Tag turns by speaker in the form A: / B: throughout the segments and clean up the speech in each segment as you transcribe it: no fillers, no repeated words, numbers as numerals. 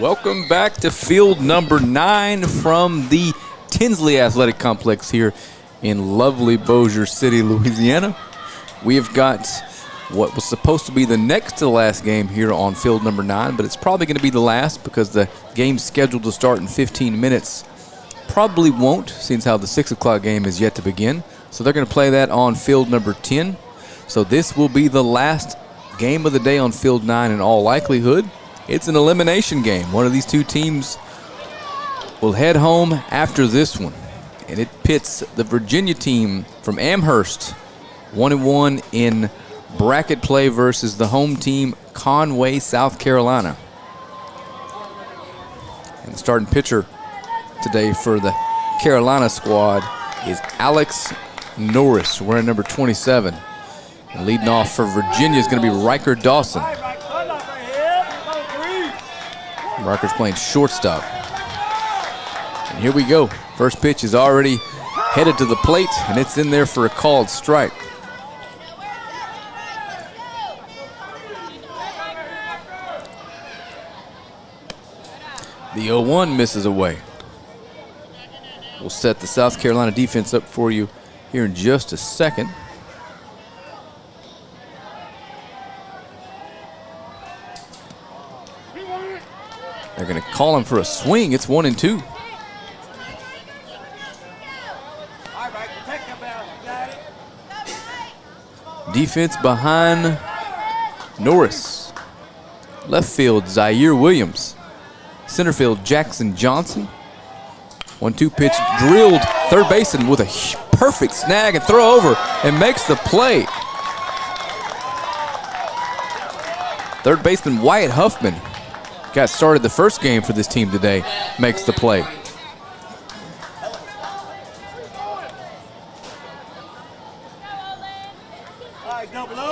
A: Welcome back to field number 9 from the Tinsley Athletic Complex here in lovely Bossier City, Louisiana. We have got what was supposed to be the next to the last game here on field number 9, but it's probably going to be the last because the game's scheduled to start in 15 minutes. Probably won't, since how the 6 o'clock game is yet to begin. So they're going to play that on field number 10. So this will be the last game of the day on field 9 in all likelihood. It's an elimination game. One of these two teams will head home after this one. And it pits the Virginia team from Amherst, 1-1 in bracket play versus the home team, Conway, South Carolina. And the starting pitcher today for the Carolina squad is Alex Norris, wearing number 27. And leading off for Virginia is going to be Riker Dawson. Riker's playing shortstop. And here we go. First pitch is already headed to the plate, and it's in there for a called strike. The 0-1 misses away. We'll set the South Carolina defense up for you here in just a second. They're going to call him for a swing. It's 1-2. Defense behind Norris. Left field, Zaire Williams. Center field, Jackson Johnson. 1-2 pitch drilled. Third baseman with a perfect snag and throw over and makes the play. Third baseman Wyatt Huffman got started the first game for this team today, makes the play.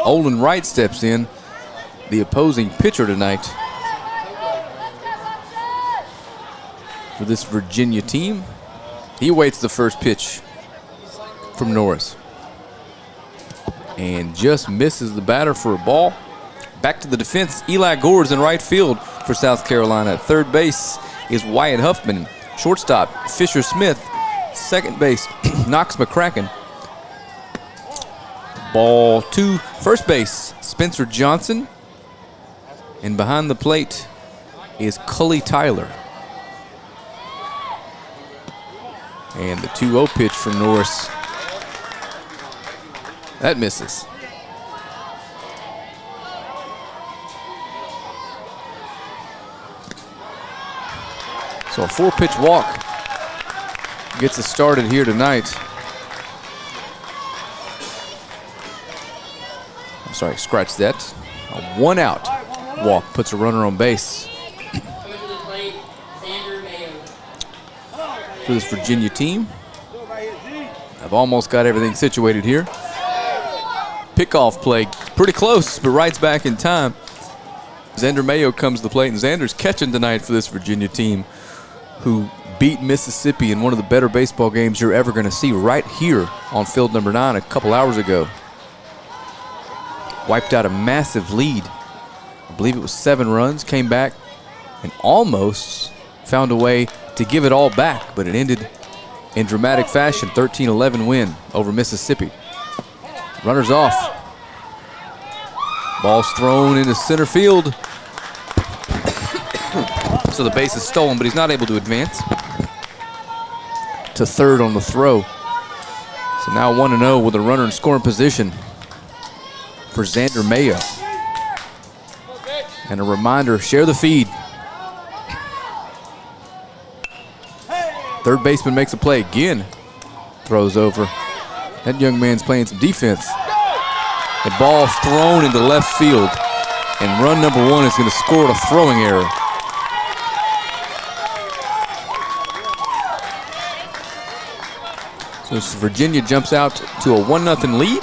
A: Olin Wright steps in, the opposing pitcher tonight for this Virginia team. He waits the first pitch from Norris and just misses the batter for a ball. Back to the defense, Eli Gore's in right field for South Carolina. At third base is Wyatt Huffman. Shortstop, Fisher Smith. Second base, Knox McCracken. Ball to first base, Spencer Johnson. And behind the plate is Cully Tyler. And the 2-0 pitch from Norris. That misses. So a 4-pitch walk gets us started here tonight. I'm sorry, scratch that. A 1-out walk puts a runner on base for this Virginia team. I've almost got everything situated here. Pickoff play, pretty close, but Wright's back in time. Xander Mayo comes to the plate, and Xander's catching tonight for this Virginia team, who beat Mississippi in one of the better baseball games you're ever going to see right here on field number 9 a couple hours ago. Wiped out a massive lead. I believe it was 7 runs, came back and almost found a way to give it all back, but it ended in dramatic fashion. 13-11 win over Mississippi. Runners off. Ball's thrown into center field. So the base is stolen, but he's not able to advance to third on the throw. So now 1-0 with a runner in scoring position for Xander Mayo. And a reminder, share the feed. Third baseman makes a play again. Throws over. That young man's playing some defense. The ball thrown into left field. And run number 1 is going to score a throwing error. So Virginia jumps out to a 1-0 lead.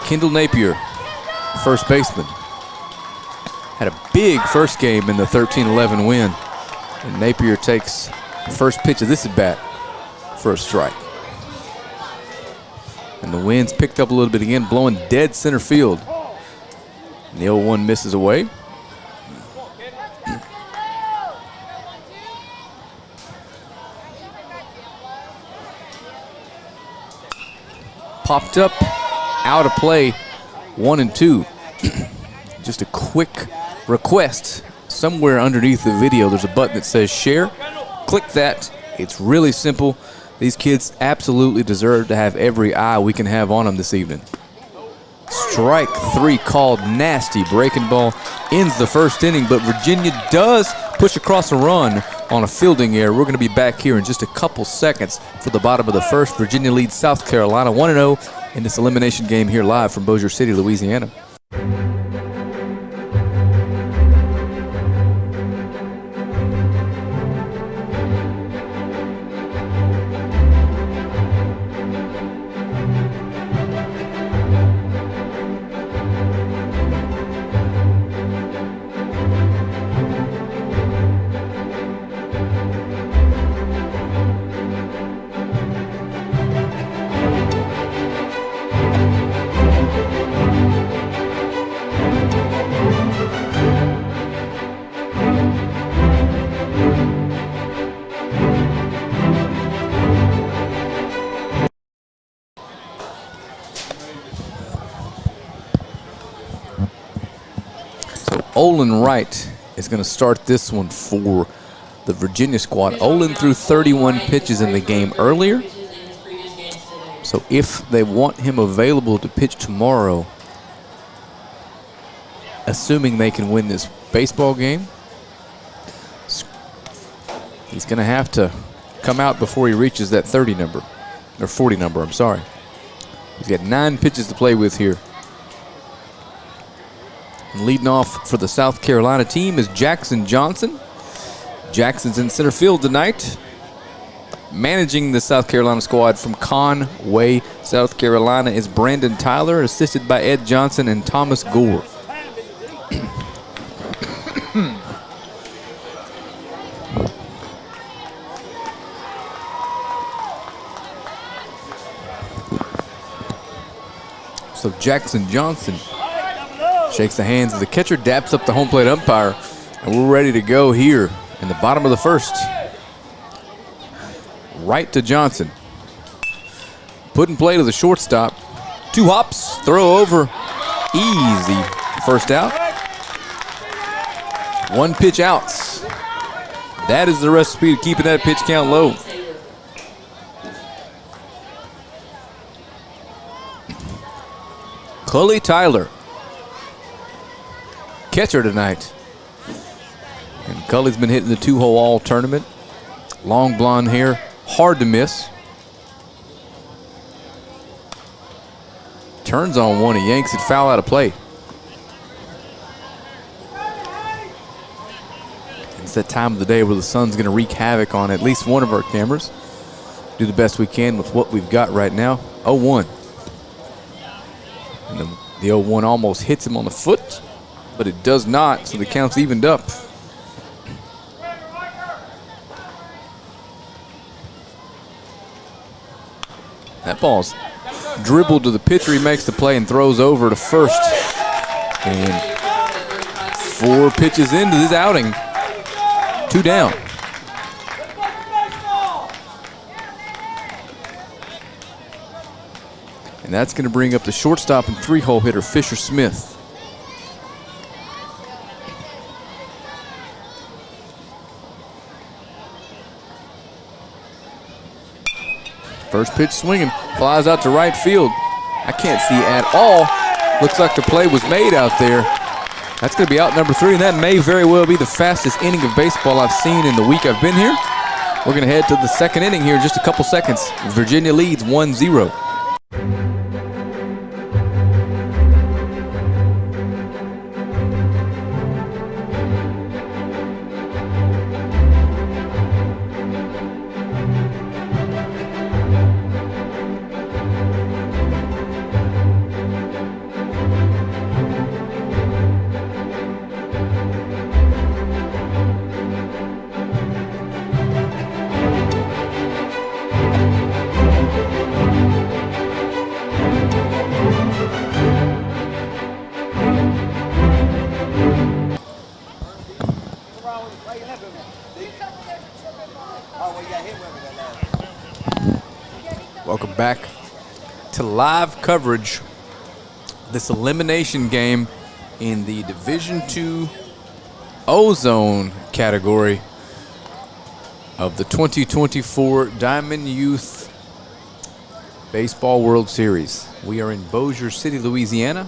A: Kendall Napier, first baseman, had a big first game in the 13-11 win. And Napier takes the first pitch of this at bat for a strike. And the wind's picked up a little bit again, blowing dead center field. And the 0-1 misses away. Popped up, out of play, 1-2. Just a quick request. Somewhere underneath the video, there's a button that says share. Click that. It's really simple. These kids absolutely deserve to have every eye we can have on them this evening. Strike 3 called, nasty breaking ball. Ends the first inning, but Virginia does push across a run on a fielding error. We're going to be back here in just a couple seconds for the bottom of the first. Virginia leads South Carolina 1-0 in this elimination game here live from Bossier City, Louisiana. Olin Wright is going to start this one for the Virginia squad. Olin threw 31 pitches in the game earlier. So if they want him available to pitch tomorrow, assuming they can win this baseball game, he's going to have to come out before he reaches that 30 number, or 40 number, I'm sorry. He's got 9 pitches to play with here. And leading off for the South Carolina team is Jackson Johnson. Jackson's in center field tonight. Managing the South Carolina squad from Conway, South Carolina, is Brandon Tyler, assisted by Ed Johnson and Thomas Gore. So Jackson Johnson shakes the hands of the catcher, daps up the home plate umpire, and we're ready to go here in the bottom of the first. Right to Johnson. Put in play to the shortstop. 2 hops, throw over, easy. First out. 1 pitch outs. That is the recipe to keeping that pitch count low. Cully Tyler, catcher tonight. And Cully's been hitting the 2-hole all tournament. Long blonde hair, hard to miss. Turns on one, he yanks it foul out of play. It's that time of the day where the sun's going to wreak havoc on at least one of our cameras. Do the best we can with what we've got right now. 0-1. And the 0-1 almost hits him on the foot, but it does not, so the count's evened up. That ball's dribbled to the pitcher. He makes the play and throws over to first. And 4 pitches into this outing. 2 down. And that's going to bring up the shortstop and 3-hole hitter, Fisher Smith. First pitch swinging, flies out to right field. I can't see at all. Looks like the play was made out there. That's going to be out number 3, and that may very well be the fastest inning of baseball I've seen in the week I've been here. We're going to head to the second inning here in just a couple seconds. Virginia leads 1-0. back to live coverage. This elimination game in the Division II Ozone category of the 2024 Diamond Youth Baseball World Series. We are in Bossier City, Louisiana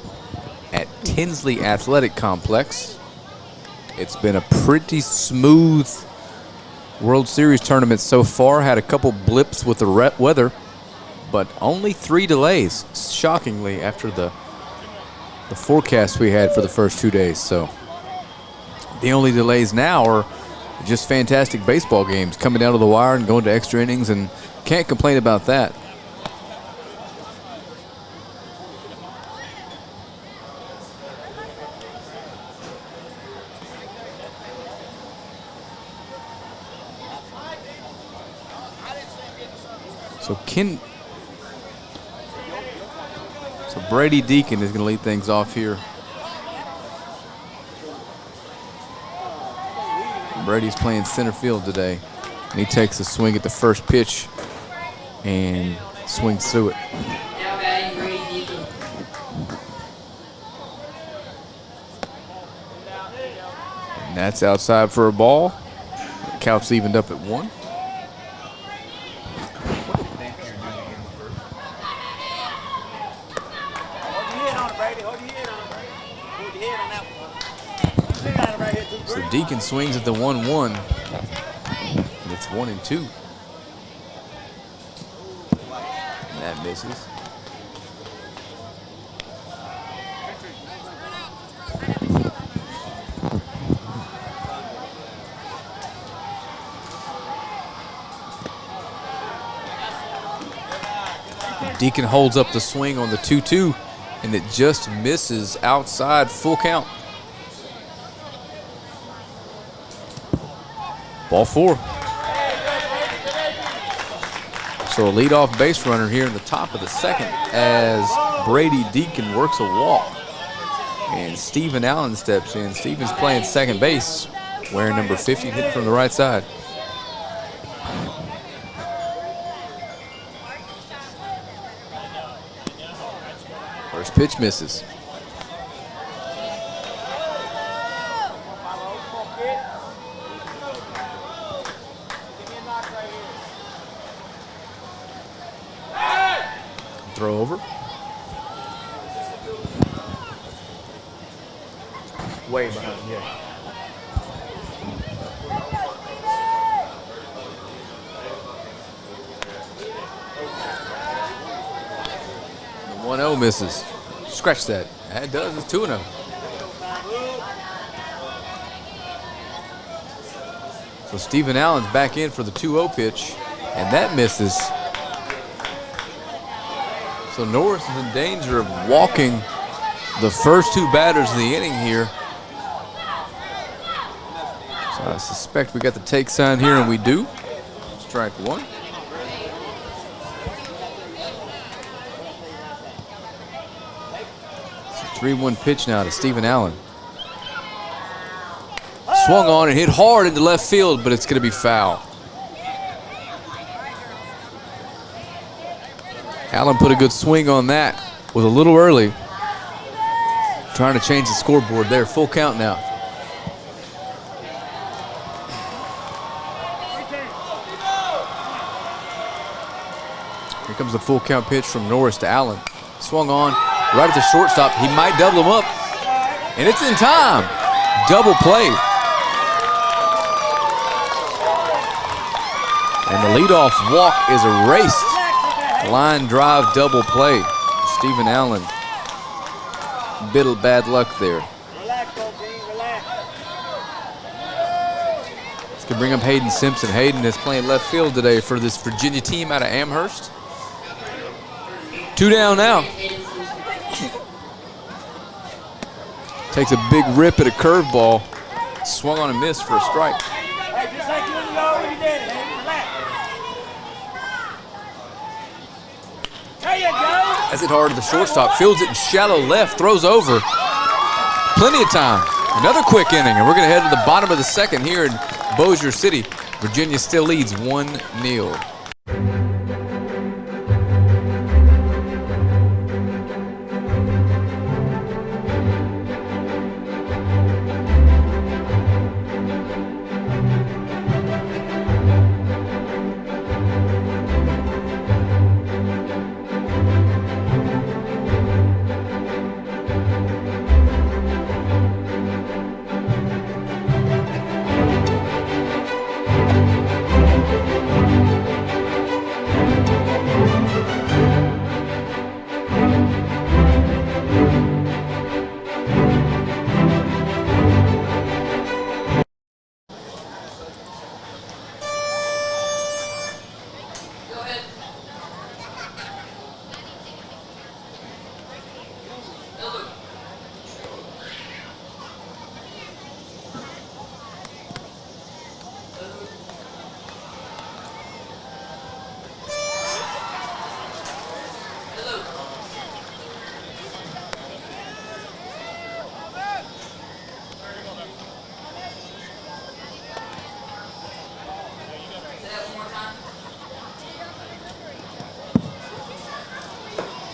A: at Tinsley Athletic Complex. It's been a pretty smooth World Series tournament so far. Had a couple blips with the weather, but only 3 delays, shockingly, after the forecast we had for the first 2 days. So the only delays now are just fantastic baseball games coming down to the wire and going to extra innings, and can't complain about that. So Brady Deacon is going to lead things off here. Brady's playing center field today, and he takes a swing at the first pitch and swings through it. And that's outside for a ball. The count's evened up at 1. So Deacon swings at the 1-1, and it's 1-2. And that misses. Deacon holds up the swing on the 2-2, and it just misses outside, full count. Ball 4. So a leadoff base runner here in the top of the second as Brady Deacon works a walk. And Stephen Allen steps in. Stephen's playing second base, wearing number 50, hitting from the right side. First pitch misses. Throw over. Way behind, yeah. The 1-0 misses. Scratch that. That does. It's 2-0. So Stephen Allen's back in for the 2-0 pitch, and that misses. So Norris is in danger of walking the first 2 batters of the inning here. So I suspect we got the take sign here, and we do. Strike 1. It's a 3-1 pitch now to Stephen Allen. Swung on and hit hard into left field, but it's going to be foul. Allen put a good swing on that. Was a little early. Trying to change the scoreboard there. Full count now. Here comes the full count pitch from Norris to Allen. Swung on right at the shortstop. He might double him up. And it's in time. Double play. And the leadoff walk is erased. Line drive double play. Stephen Allen. Bit of bad luck there. This could bring up Hayden Simpson. Hayden is playing left field today for this Virginia team out of Amherst. 2 down now. Takes a big rip at a curveball. Swung on and missed for a strike. Has it hard to the shortstop, fields it in shallow left, throws over. Plenty of time. Another quick inning, and we're going to head to the bottom of the second here in Bossier City. Virginia still leads 1-0.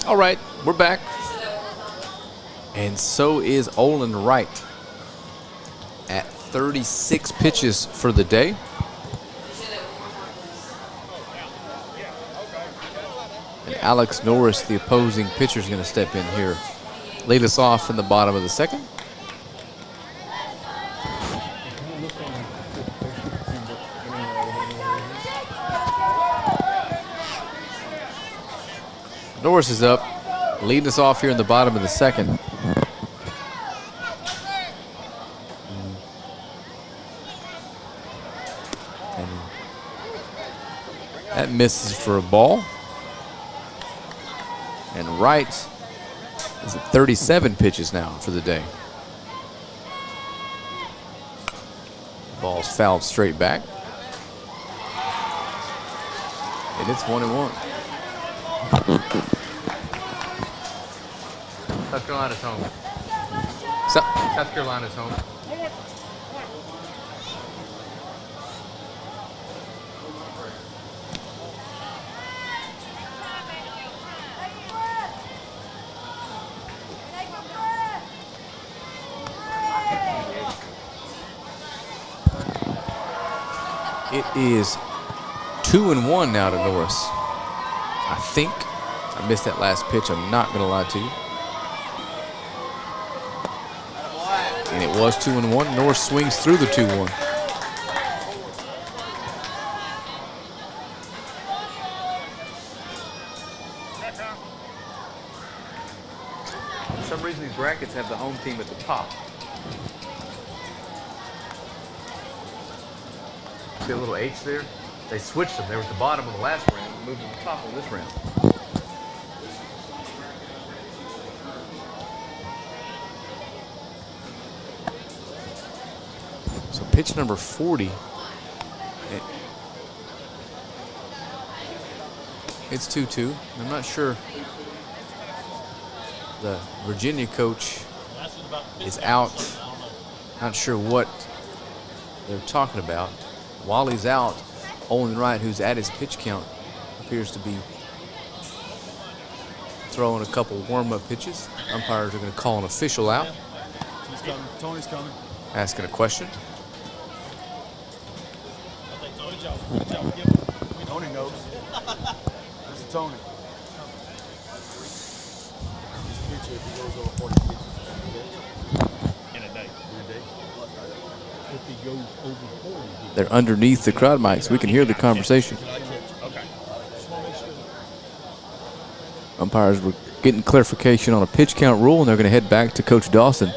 A: All right, we're back. And so is Olin Wright at 36 pitches for the day. And Alex Norris, the opposing pitcher, is going to step in here. Lead us off in the bottom of the second. Norris is up, leading us off here in the bottom of the second. And that misses for a ball. And Wright is at 37 pitches now for the day. Ball's fouled straight back. And it's 1-1. South Carolina's home. South Carolina's home. It is 2-1 now to Norris. I think I missed that last pitch. I'm not going to lie to you. And it was 2-1. Norris swings through the 2-1. For some reason, these brackets have the home team at the top. See a little H there? They switched them. They were at the bottom of the last round, moved to the top of this round. So pitch number 40. It's 2-2. I'm not sure. The Virginia coach is out. Not sure what they're talking about. While he's out, Olin Wright, who's at his pitch count, appears to be throwing a couple warm-up pitches. Umpires are going to call an official out.
B: He's coming. Tony's coming.
A: Asking a question.
B: Tony knows. This is Tony. In a day. If he goes over 40.
A: They're underneath the crowd mics. We can hear the conversation. Umpires were getting clarification on a pitch count rule, and they're going to head back to Coach Dawson.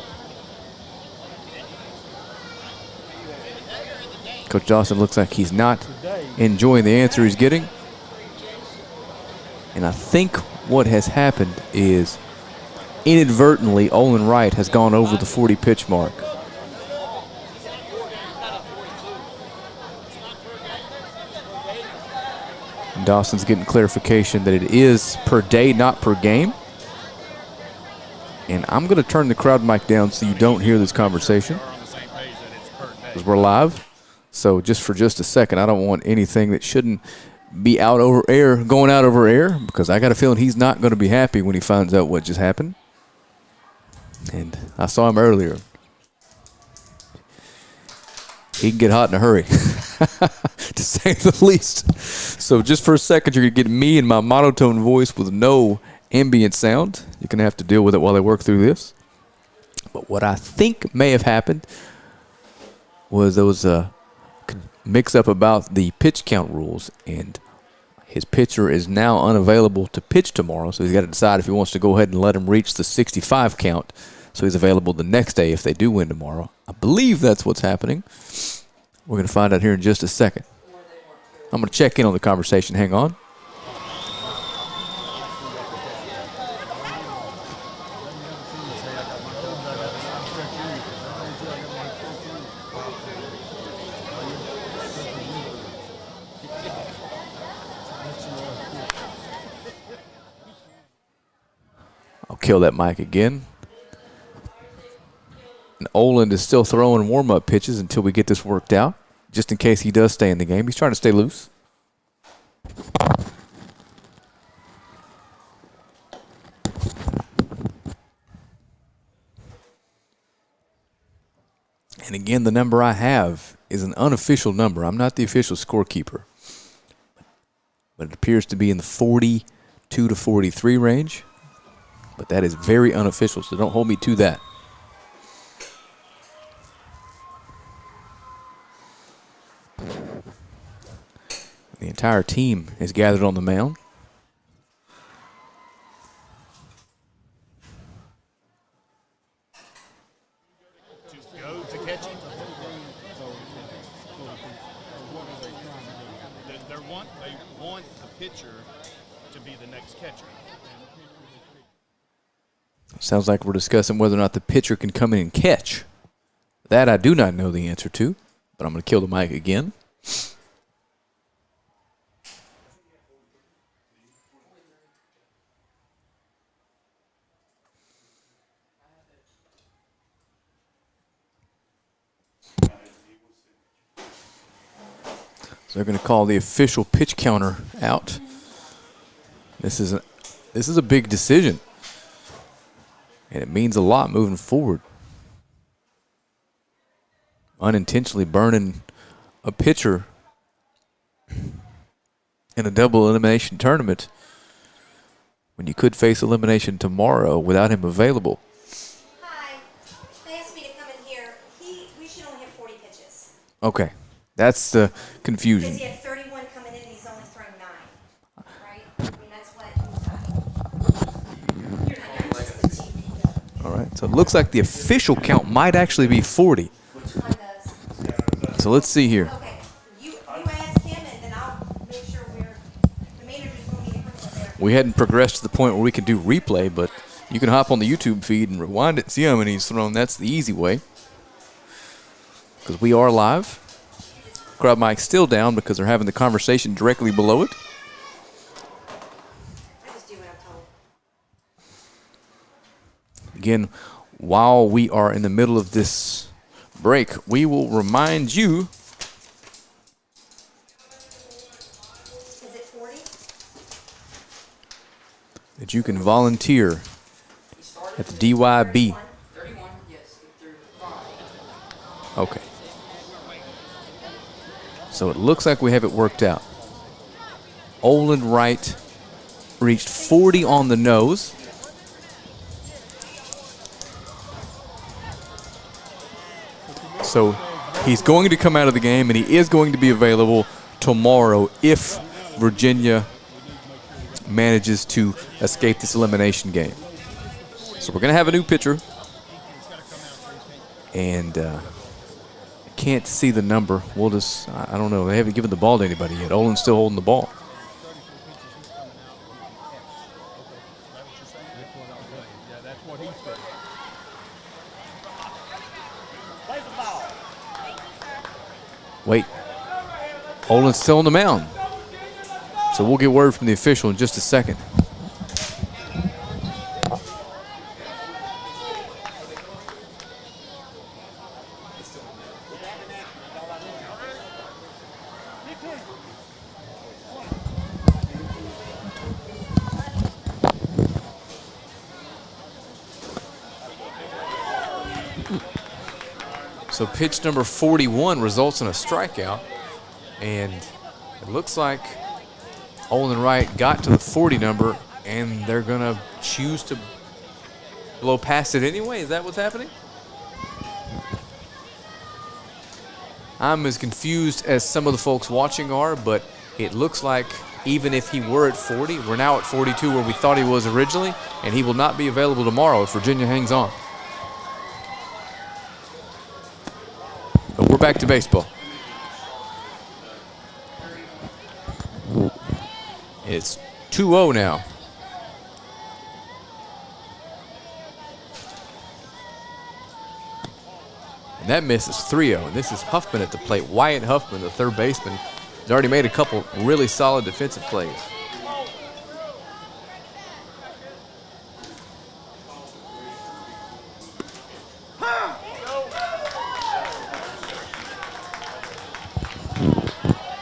A: Coach Dawson looks like he's not enjoying the answer he's getting. And I think what has happened is inadvertently Olin Wright has gone over the 40 pitch mark. And Dawson's getting clarification that it is per day, not per game. And I'm going to turn the crowd mic down so you don't hear this conversation, because we're live. So just for just a second, I don't want anything that shouldn't be out over air going out over air, because I got a feeling he's not going to be happy when he finds out what just happened. And I saw him earlier. He can get hot in a hurry, to say the least. So just for a second, you're going to get me and my monotone voice with no ambient sound. You're going to have to deal with it while I work through this. But what I think may have happened was there was a mix-up about the pitch count rules, and his pitcher is now unavailable to pitch tomorrow, so he's got to decide if he wants to go ahead and let him reach the 65 count, so he's available the next day if they do win tomorrow. I believe that's what's happening. We're going to find out here in just a second. I'm going to check in on the conversation. Hang on. I'll kill that mic again. And Olin is still throwing warm-up pitches until we get this worked out, just in case he does stay in the game. He's trying to stay loose. And again, the number I have is an unofficial number. I'm not the official scorekeeper. But it appears to be in the 42 to 43 range. But that is very unofficial, so don't hold me to that. The entire team is gathered on the mound.
B: They want the pitcher to be the next catcher.
A: Sounds like we're discussing whether or not the pitcher can come in and catch. That I do not know the answer to, but I'm going to kill the mic again. So they're going to call the official pitch counter out. This is a big decision, and it means a lot moving forward. Unintentionally burning a pitcher in a double elimination tournament when you could face elimination tomorrow without him available.
C: Hi. They asked me to come in here. We should only have 40 pitches.
A: Okay, that's the confusion.
C: Because he had 31 coming in and he's only thrown 9. Right? I mean, that's what you're not just the TV.
A: All right, so it looks like the official count might actually be 40.
C: Which one does?
A: So let's see here.
C: Okay. You ask him and then I'll make sure the manager's going to need to put there.
A: We hadn't progressed to the point where we could do replay, but you can hop on the YouTube feed and rewind it and see how many he's thrown. That's the easy way. Because we are live. Crowd mic's still down because they're having the conversation directly below it.
C: I just do what I'm told.
A: Again, while we are in the middle of this break, we will remind you
C: Is it 40?
A: that you can volunteer at the DYB.
D: 31, yes, through 5.
A: Okay. So it looks like we have it worked out. Olin Wright reached 40 on the nose. So he's going to come out of the game, and he is going to be available tomorrow if Virginia manages to escape this elimination game. So we're going to have a new pitcher. And can't see the number. We'll just, I don't know. They haven't given the ball to anybody yet. Olin's still holding the ball.
B: That's what he said.
A: Wait. Olin's still on the mound. So we'll get word from the official in just a second. So pitch number 41 results in a strikeout, and it looks like Olin Wright got to the 40 number, and they're going to choose to blow past it anyway. Is that what's happening? I'm as confused as some of the folks watching are, but it looks like even if he were at 40, we're now at 42 where we thought he was originally, and he will not be available tomorrow if Virginia hangs on. But we're back to baseball. It's 2-0 now. And that miss is 3-0. And this is Huffman at the plate. Wyatt Huffman, the third baseman, has already made a couple really solid defensive plays.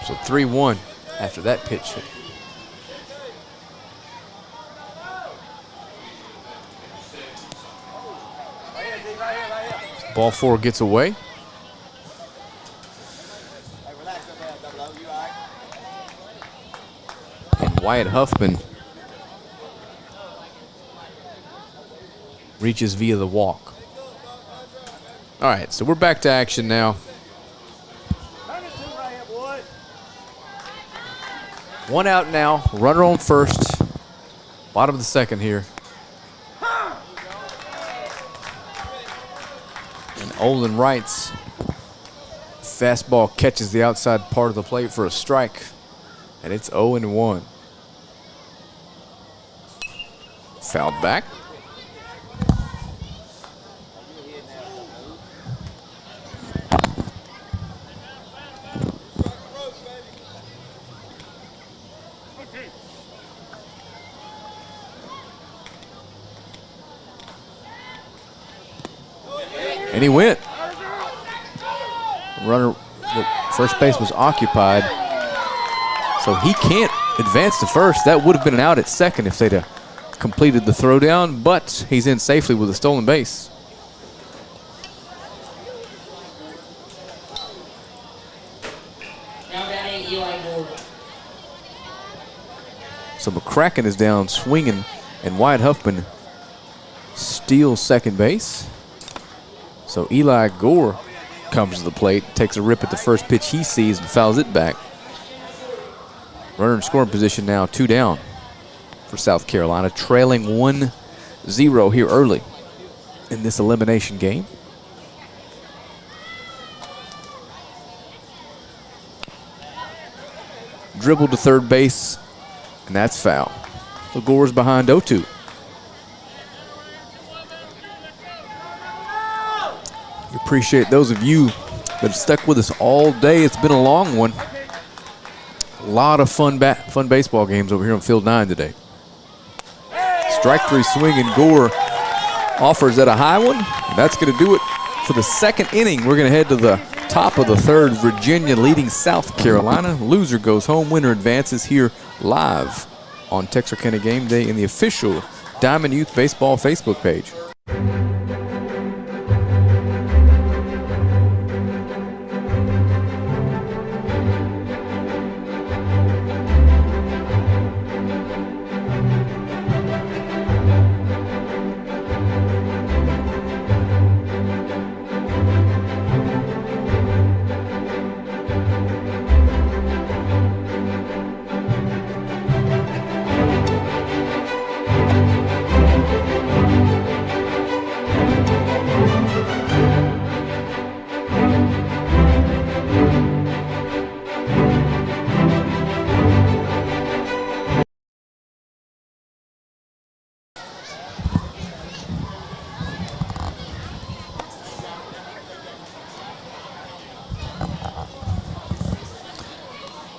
A: So 3-1 after that pitch hit. Ball 4 gets away. Wyatt Huffman reaches via the walk. All right, so we're back to action now. One out now, runner on first. Bottom of the second here. And Olin Wright's fastball catches the outside part of the plate for a strike. And it's 0-1. Fouled back. And he went. Runner, first base was occupied, so he can't advance to first. That would have been an out at second if they'd have completed the throwdown, but he's in safely with a stolen base.
D: Now batting, Eli Gould.
A: So McCracken is down swinging, and Wyatt Huffman steals second base. So Eli Gore comes to the plate, takes a rip at the first pitch he sees and fouls it back. Runner in scoring position now, 2 down for South Carolina, trailing 1-0 here early in this elimination game. Dribbled to third base, and that's foul. So Gore's behind 0-2. We appreciate those of you that have stuck with us all day. It's been a long one. A lot of fun baseball games over here on Field 9 today. Strike 3 swing, and Gore offers at a high one. That's going to do it for the second inning. We're going to head to the top of the third. Virginia leading South Carolina. Loser goes home. Winner advances here live on Texarkana Game Day in the official Diamond Youth Baseball Facebook page.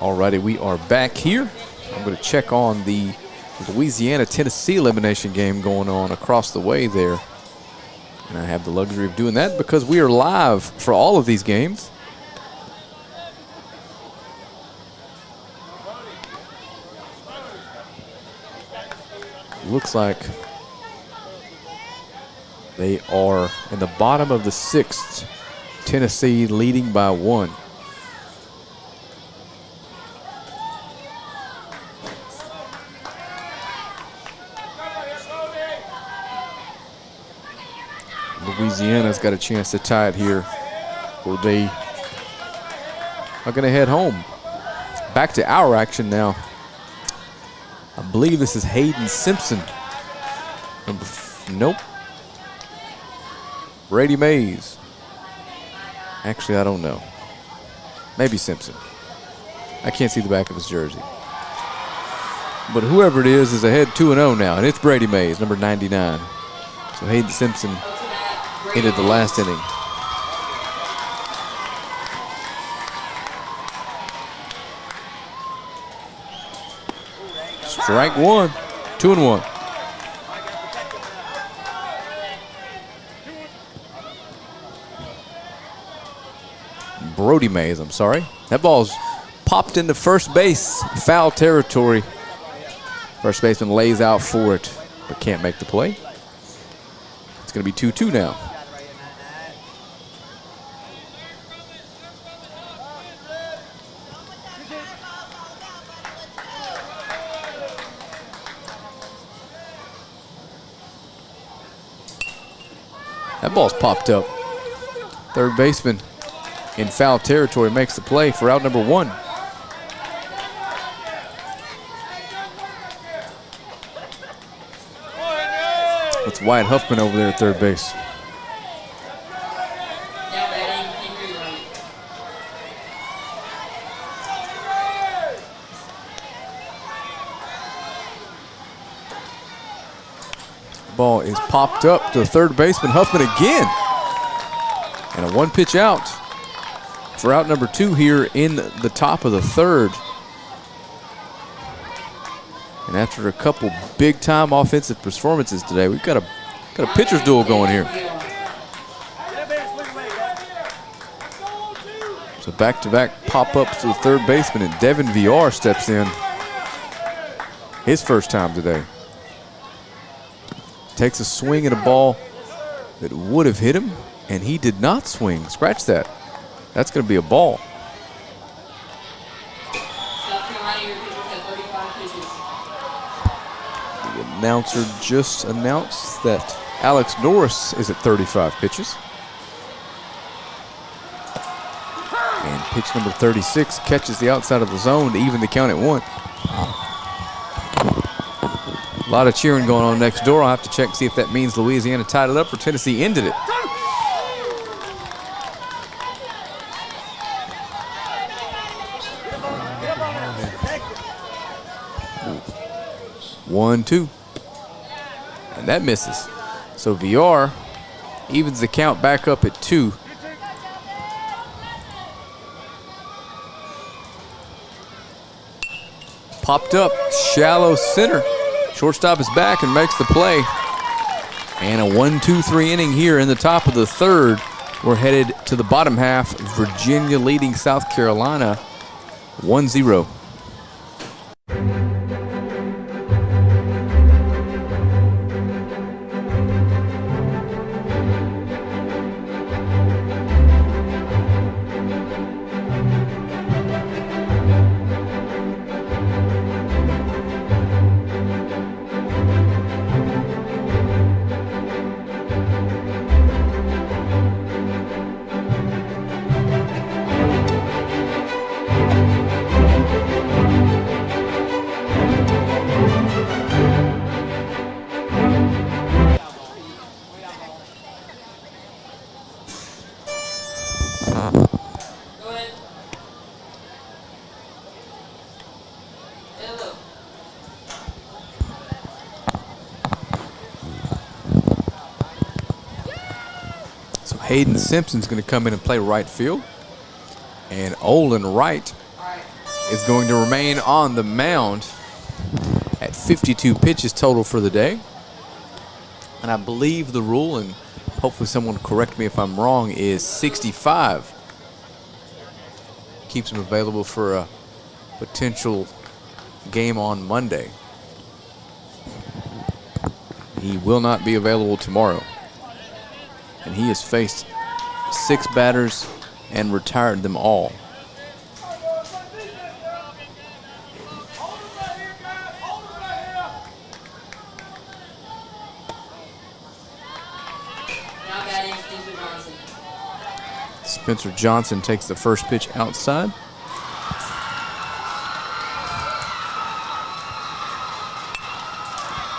A: Alrighty, we are back here. I'm going to check on the Louisiana-Tennessee elimination game going on across the way there. And I have the luxury of doing that because we are live for all of these games. Looks like they are in the bottom of the 6th. Tennessee leading by 1. Louisiana's got a chance to tie it here, or they are going to head home. Back to our action now. I believe this is Hayden Simpson. Nope. Brady Mays. Actually, I don't know. Maybe Simpson. I can't see the back of his jersey. But whoever it is ahead 2-0 now, and it's Brady Mays, number 99. So Hayden Simpson ended the last inning. Strike 1, 2-1. Brody Mays, I'm sorry. That ball's popped into first base, foul territory. First baseman lays out for it, but can't make the play. It's going to be 2-2 now. That ball's popped up. Third baseman in foul territory makes the play for out number 1. It's Wyatt Huffman over there at third base. The ball is popped up to the third baseman, Huffman again. And a 1-pitch out for out number 2 here in the top of the third. And after a couple big-time offensive performances today, we've got a pitcher's duel going here. So back-to-back pop-ups to the third baseman, and Devin VR steps in. His first time today. Takes a swing at a ball that would have hit him, and he did not swing. Scratch that. That's going to be a ball. The announcer just announced that Alex Norris is at 35 pitches. And pitch number 36 catches the outside of the zone to even the count at 1. A lot of cheering going on next door. I'll have to check and see if that means Louisiana tied it up or Tennessee ended it. One, 2. And that misses. So VR evens the count back up at 2. Popped up, shallow center. Shortstop is back and makes the play. And a 1-2-3 inning here in the top of the third. We're headed to the bottom half. Virginia leading South Carolina 1-0. Hayden Simpson's going to come in and play right field. And Olin Wright is going to remain on the mound at 52 pitches total for the day. And I believe the rule, and hopefully someone will correct me if I'm wrong, is 65. Keeps him available for a potential game on Monday. He will not be available tomorrow. And he has faced 6 batters and retired them all. Spencer Johnson takes the first pitch outside.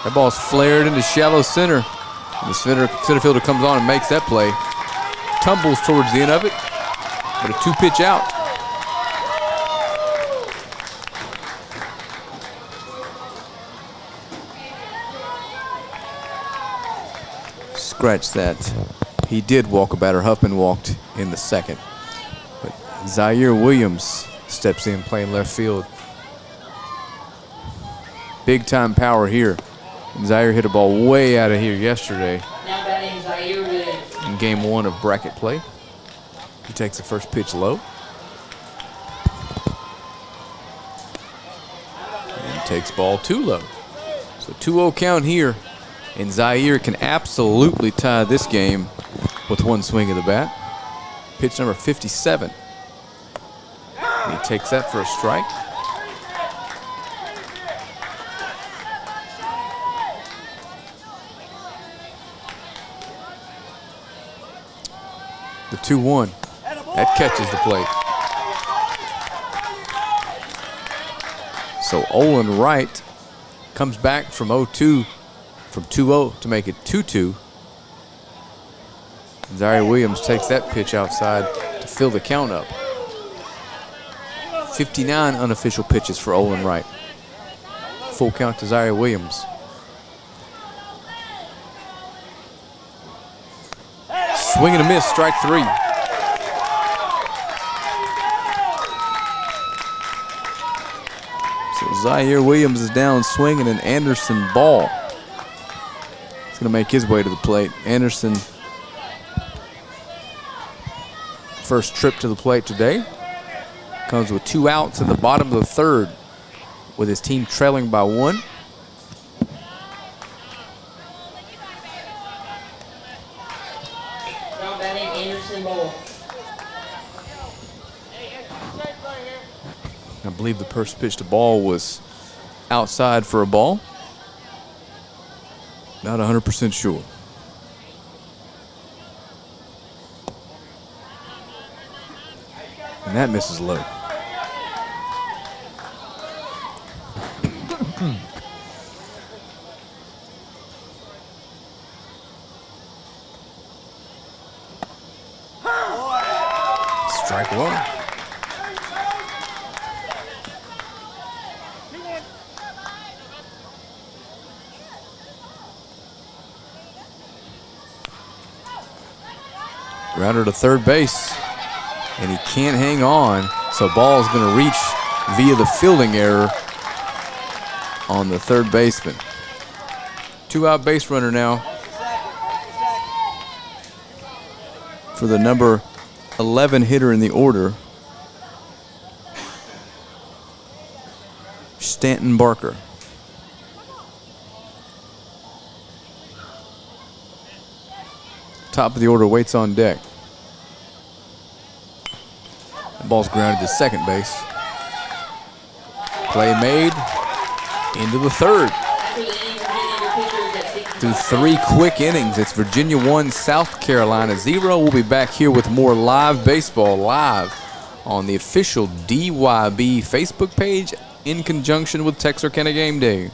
A: That ball's flared into shallow center. The center fielder comes on and makes that play. Tumbles towards the end of it, but a 2-pitch out. Scratch that. He did walk a batter. Huffman walked in the second. But Zaire Williams steps in playing left field. Big time power here. Zaire hit a ball way out of here yesterday in game 1 of bracket play. He takes the first pitch low. And takes ball 2 low. So 2-0 count here. And Zaire can absolutely tie this game with 1 swing of the bat. Pitch number 57. And he takes that for a strike. The 2-1. That catches the plate. So Olin Wright comes back from 0-2, from 2-0 to make it 2-2. Zaire Williams takes that pitch outside to fill the count up. 59 unofficial pitches for Olin Wright. Full count to Zaire Williams. Swing and a miss, strike 3. So Zaire Williams is down swinging an Anderson ball. He's going to make his way to the plate. Anderson, first trip to the plate today. Comes with 2 outs in the bottom of the 3rd with his team trailing by 1.
D: Now batting Anderson ball.
A: I believe the first pitch to ball was outside for a ball. Not 100% sure. And that misses low. Strike 1. Grounder to third base, and he can't hang on, so ball is going to reach via the fielding error on the third baseman. 2-out base runner now for the number 11 hitter in the order, Stanton Barker. Top of the order waits on deck. The ball's grounded to second base. Play made into the 3rd. Through 3 quick innings, it's Virginia 1, South Carolina 0. We'll be back here with more live baseball live on the official DYB Facebook page in conjunction with Texarkana Game Day.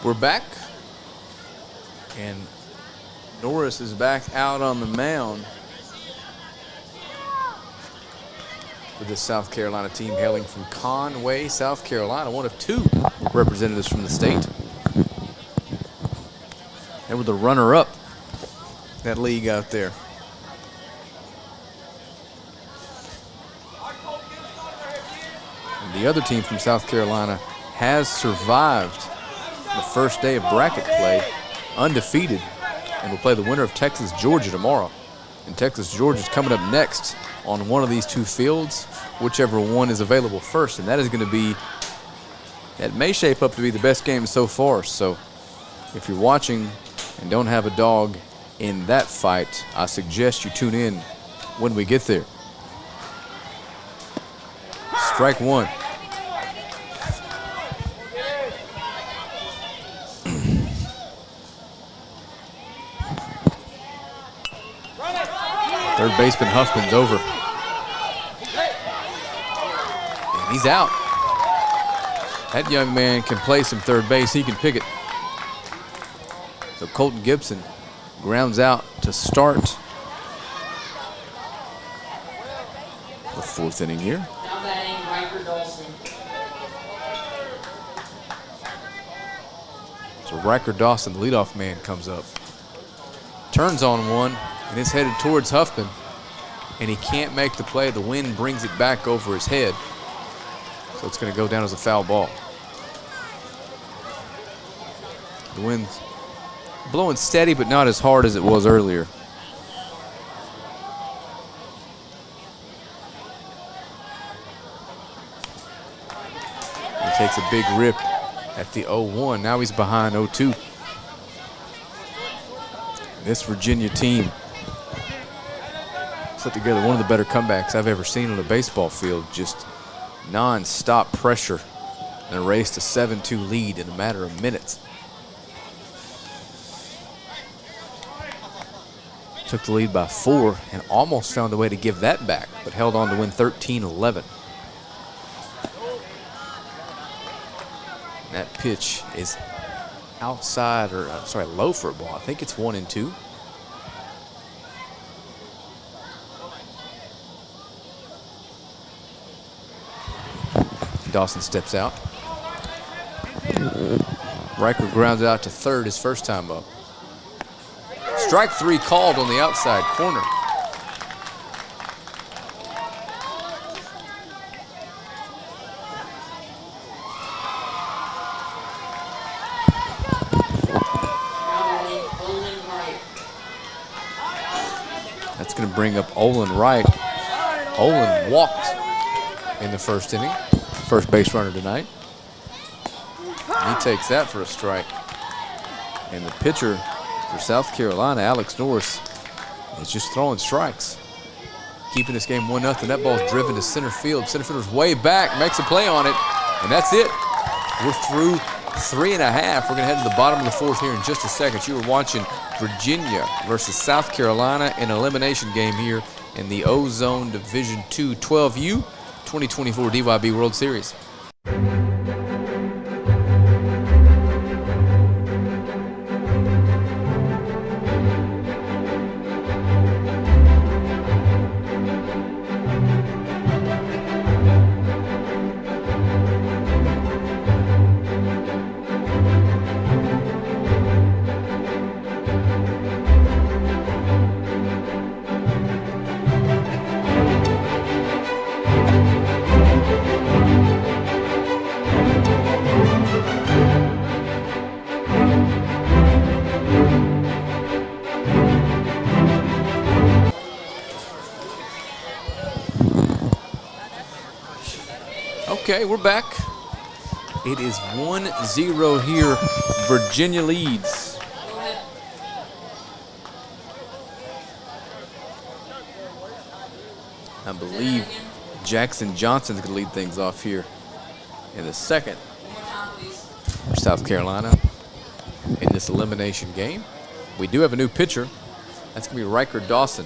A: We're back, and Norris is back out on the mound for the South Carolina team hailing from Conway, South Carolina, one of 2 representatives from the state. They were the runner-up that league out there. And the other team from South Carolina has survived the first day of bracket play, undefeated, and will play the winner of Texas-Georgia tomorrow. And Texas-Georgia is coming up next on one of these 2 fields, whichever one is available first, and that is going to be, that may shape up to be the best game so far. So if you're watching and don't have a dog in that fight, I suggest you tune in when we get there. Strike 1. Third baseman Huffman's over. And he's out. That young man can play some third base. He can pick it. So Colton Gibson grounds out to start the 4th inning here.
D: Now batting Riker Dawson.
A: So Riker Dawson, the leadoff man, comes up. Turns on one. and it's headed towards Huffman, and he can't make the play. The wind brings it back over his head, so it's going to go down as a foul ball. The wind's blowing steady, but not as hard as it was earlier. He takes a big rip at the 0-1. Now he's behind 0-2. This Virginia team put together one of the better comebacks I've ever seen on a baseball field. Just non-stop pressure and erased a 7-2 lead in a matter of minutes. Took the lead by 4 and almost found a way to give that back, but held on to win 13-11. That pitch is outside, or sorry, low for a ball. I think it's 1-2. Dawson steps out. Riker grounds it out to third his first time up. Strike 3 called on the outside corner. That's going to bring up Olin Wright. Olin walked in the first inning. First base runner tonight. He takes that for a strike. And the pitcher for South Carolina, Alex Norris, is just throwing strikes. Keeping this game 1-0. That ball's driven to center field. Center fielder's way back, makes a play on it, and that's it. We're through 3 1/2. We're going to head to the bottom of the 4th here in just a second. You are watching Virginia versus South Carolina, an elimination game here in the O-Zone Division II 12U 2024 DYB World Series. Okay, we're back. It is 1-0 here. Virginia leads. I believe Jackson Johnson's going to lead things off here in the second for South Carolina in this elimination game. We do have a new pitcher. That's going to be Riker Dawson.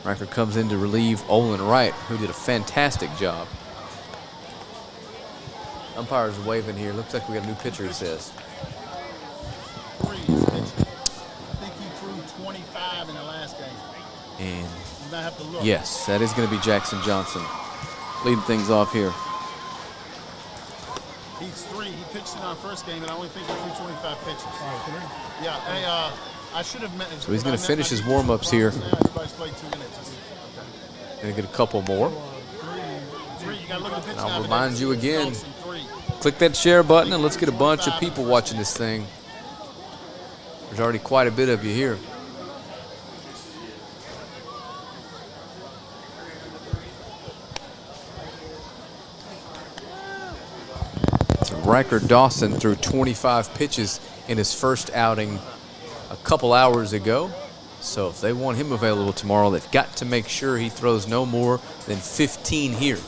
A: Riker comes in to relieve Olin Wright, who did a fantastic job. Umpires waving here. Looks like we got a new pitcher, he says.
B: I think he threw 25 in the last game.
A: And
B: You might have to look.
A: yes, that is going to be Jackson Johnson leading things off here.
B: He's 3. He pitched in our first game, and I only think he threw 25 pitches. Yeah, hey, I should have met.
A: So he's going to finish his warm-ups here.
B: Everybody's played 2 minutes.
A: Going to get a couple more.
B: 3. You got to look at the pitch.
A: I'll remind you again, click that share button and let's get a bunch of people watching this thing. There's already quite a bit of you here. So Riker Dawson threw 25 pitches in his first outing a couple hours ago. So if they want him available tomorrow, they've got to make sure he throws no more than 15 here.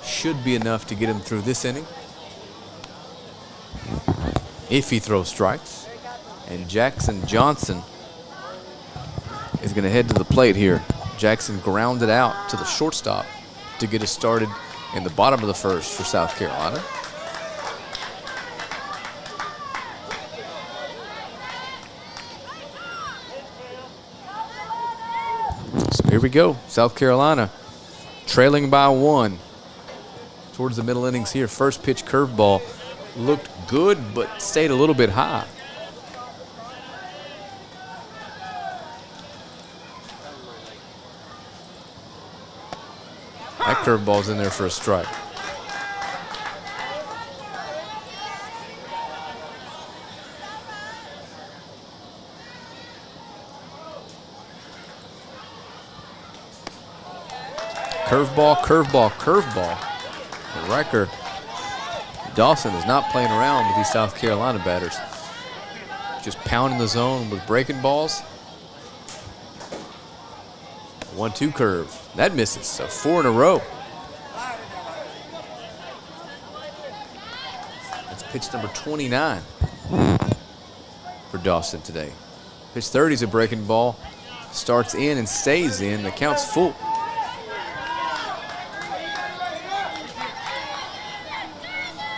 A: Should be enough to get him through this inning if he throws strikes. And Jackson Johnson is going to head to the plate here. Jackson grounded out to the shortstop to get us started in the bottom of the 1st for South Carolina. So here we go. South Carolina trailing by 1 towards the middle innings here. First pitch curveball looked good, but stayed a little bit high. That curveball's in there for a strike. Curveball, curveball, curveball. And Riker Dawson is not playing around with these South Carolina batters. Just pounding the zone with breaking balls. 1-2 curve. That misses, so 4 in a row. That's pitch number 29 for Dawson today. Pitch 30 is a breaking ball. Starts in and stays in. The count's full.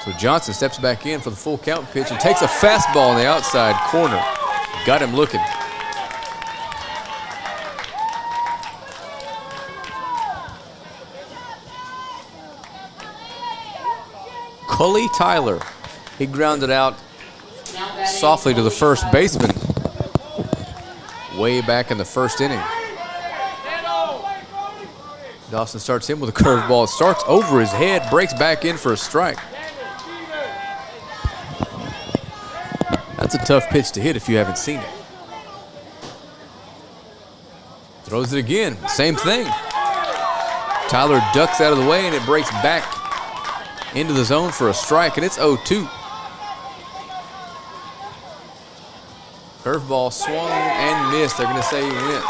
A: So Johnson steps back in for the full count pitch and takes a fastball on the outside corner. Got him looking. Cully Tyler. He grounded out softly to the first baseman way back in the first inning. Dawson starts in with a curveball. It starts over his head, breaks back in for a strike. That's a tough pitch to hit if you haven't seen it. Throws it again, same thing. Tyler ducks out of the way and it breaks back into the zone for a strike, and it's 0-2. Curveball swung and missed. They're going to say he went.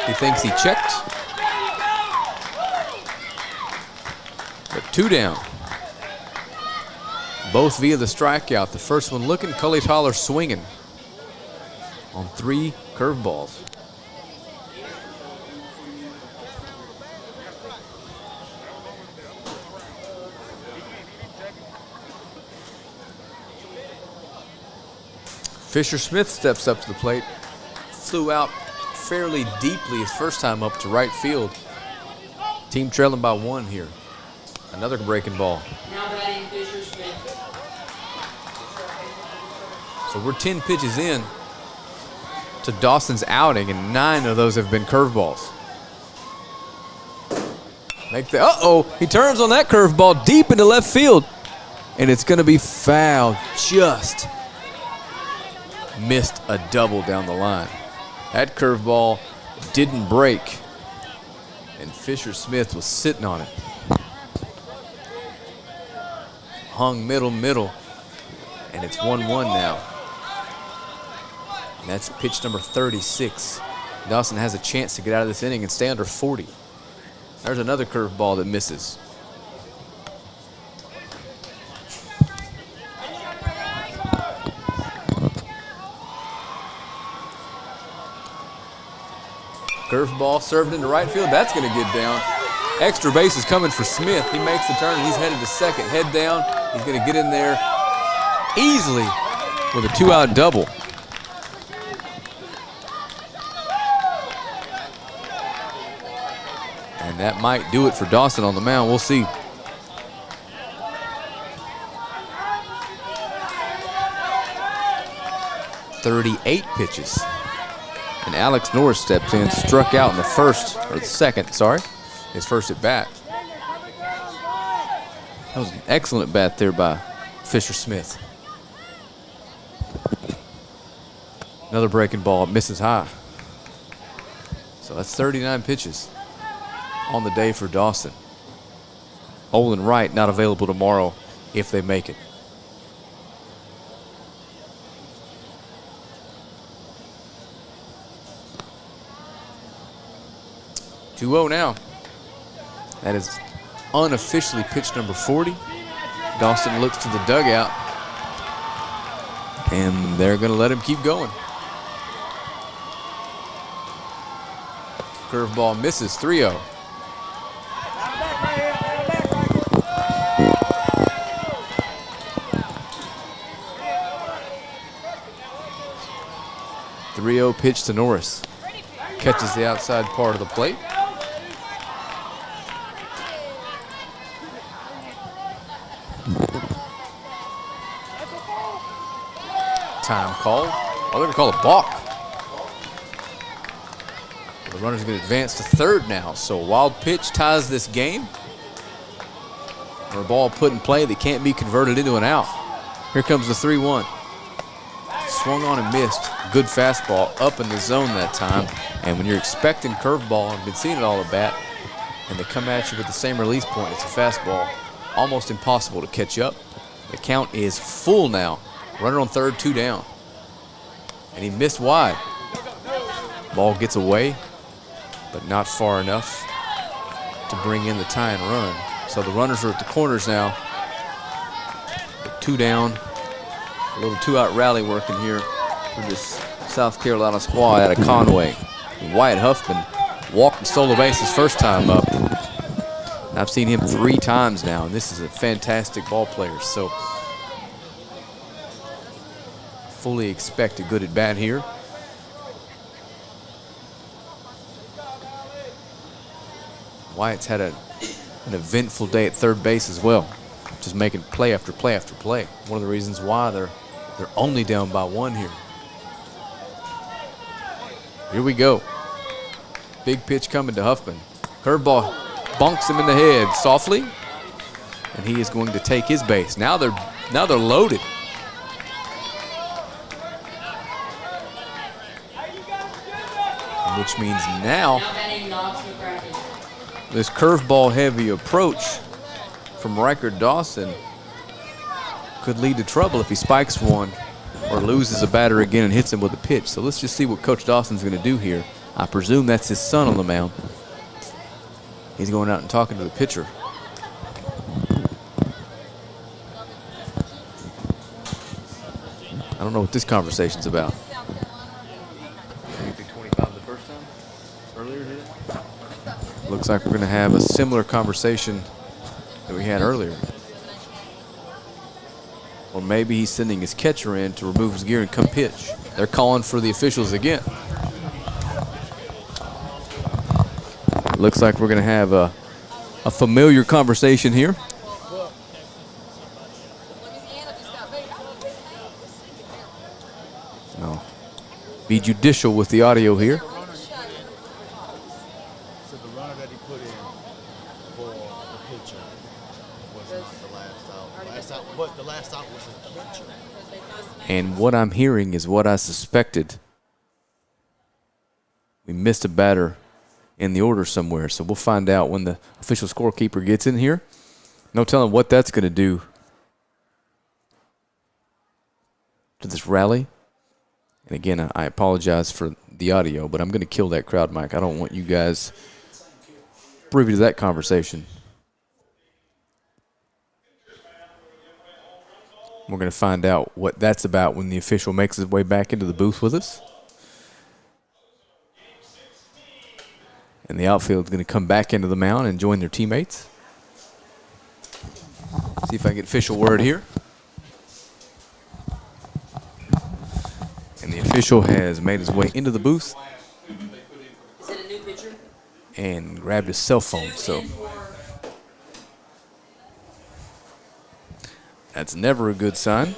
A: He thinks he checked. But 2 down. Both via the strikeout. The first one looking, Cully Tyler swinging on 3 curveballs. Fisher Smith steps up to the plate. Flew out fairly deeply his first time up to right field. Team trailing by 1 here. Another breaking ball.
D: Now batting Fisher Smith.
A: So we're 10 pitches in to Dawson's outing, and 9 of those have been curveballs. He turns on that curveball deep into left field, and it's going to be foul. Just missed a double down the line. That curveball didn't break, and Fisher Smith was sitting on it. Hung middle, and it's 1-1 now. And that's pitch number 36. Dawson has a chance to get out of this inning and stay under 40. There's another curveball that misses. Curveball served into right field. That's going to get down. Extra base is coming for Smith. He makes the turn, and he's headed to second. Head down. He's going to get in there easily with a 2-out double. And that might do it for Dawson on the mound. We'll see. "38 pitches. And Alex Norris steps in, struck out in the first, or the second, sorry, his first at bat. That was an excellent bat there by Fisher Smith. Another breaking ball, misses high. So that's 39 pitches on the day for Dawson. Olin Wright not available tomorrow if they make it. "2-0 now. That is unofficially pitch number 40. Dawson looks to the dugout, and they're going to let him keep going. Curveball misses, 3-0. "3-0 pitch to Norris. Catches the outside part of the plate. Time call. Oh, they're going to call a balk. The runner's going to advance to third now. So a wild pitch ties this game. or a ball put in play that can't be converted into an out. Here comes the 3-1. Swung on and missed. Good fastball up in the zone that time. And when you're expecting curveball and been seeing it all at bat, and they come at you with the same release point, it's a fastball, almost impossible to catch up. The count is full now. Runner on third, 2 down. And he missed wide. Ball gets away, but not far enough to bring in the tying run. So the runners are at the corners now. 2 down. A little 2-out rally working here for this South Carolina squad out of Conway. Wyatt Huffman walked and stole the base his first time up. I've seen him 3 times now, and this is a fantastic ball player. So fully expect a good at bat here. Wyatt's had an eventful day at third base as well, just making play after play after play. One of the reasons why they're only down by 1 here. Here we go. Big pitch coming to Huffman. Curveball bunks him in the head softly, and he is going to take his base. Now they're loaded. Which means now this curveball heavy approach from Riker Dawson could lead to trouble if he spikes one or loses a batter again and hits him with a pitch. So let's just see what Coach Dawson's going to do here. I presume that's his son on the mound. He's going out and talking to the pitcher. I don't know what this conversation's about. Looks like we're going to have a similar conversation that we had earlier. Or maybe he's sending his catcher in to remove his gear and come pitch. They're calling for the officials again. Looks like we're going to have a familiar conversation here. No. Be judicial with the audio here. And what I'm hearing is what I suspected. We missed a batter in the order somewhere, so we'll find out when the official scorekeeper gets in here. No telling what that's going to do to this rally. And again, I apologize for the audio, but I'm going to kill that crowd mic. I don't want you guys privy to that conversation. We're going to find out what that's about when the official makes his way back into the booth with us. And the outfield is going to come back into the mound and join their teammates. See if I can get official word here. And the official has made his way into the booth.
D: Is it a new pitcher?
A: And grabbed his cell phone. So that's never a good sign.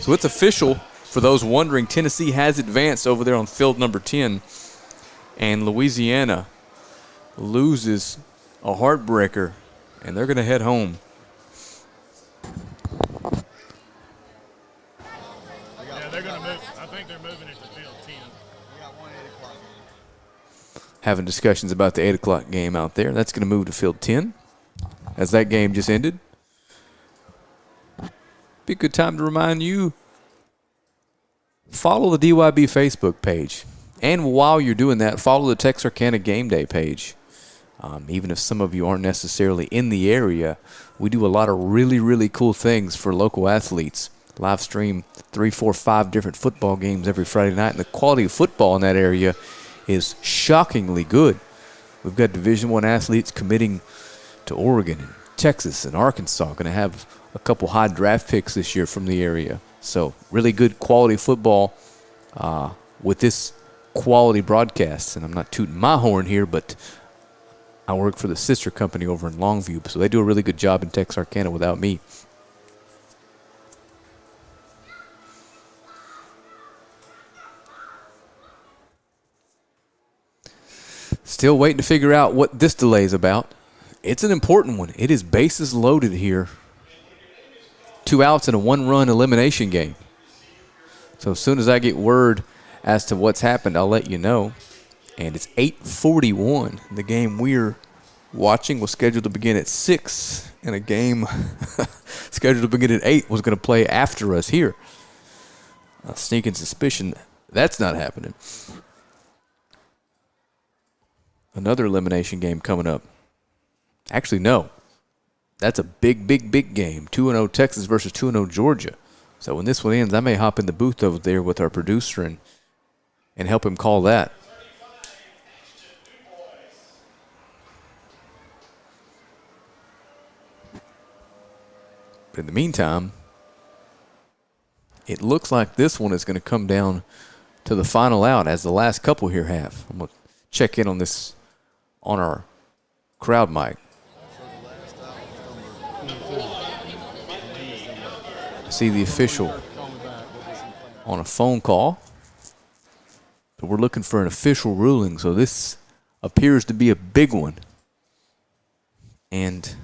A: So it's official. For those wondering, Tennessee has advanced over there on field number 10, and Louisiana loses a heartbreaker, and they're going to head home.
B: Yeah, they're going to move. I think they're moving it to field 10. We got 1 8 o'clock.
A: Having discussions about the 8 o'clock game out there. That's going to move to field 10 as that game just ended. Be a good time to remind you, follow the DYB Facebook page. And while you're doing that, follow the Texarkana Game Day page. Even if some of you aren't necessarily in the area, we do a lot of really, really cool things for local athletes. Live stream 3, 4, 5 different football games every Friday night, and the quality of football in that area is shockingly good. We've got Division I athletes committing to Oregon and Texas and Arkansas. Going to have a couple high draft picks this year from the area. So really good quality football with this quality broadcast. And I'm not tooting my horn here, but I work for the sister company over in Longview, so they do a really good job in Texarkana without me. Still waiting to figure out what this delay is about. It's an important one. It is bases loaded here. 2 outs in a 1-run elimination game. So as soon as I get word as to what's happened, I'll let you know. And it's 8:41. The game we're watching was scheduled to begin at 6, and a game scheduled to begin at 8 was going to play after us here. A sneaking suspicion that's not happening. Another elimination game coming up. Actually, no. That's a big, big, big game. 2-0 Texas versus 2-0 Georgia. So when this one ends, I may hop in the booth over there with our producer and help him call that. But in the meantime, it looks like this one is going to come down to the final out, as the last couple here have. I'm going to check in on this on our crowd mic. I see the official on a phone call. But we're looking for an official ruling, so this appears to be a big one. And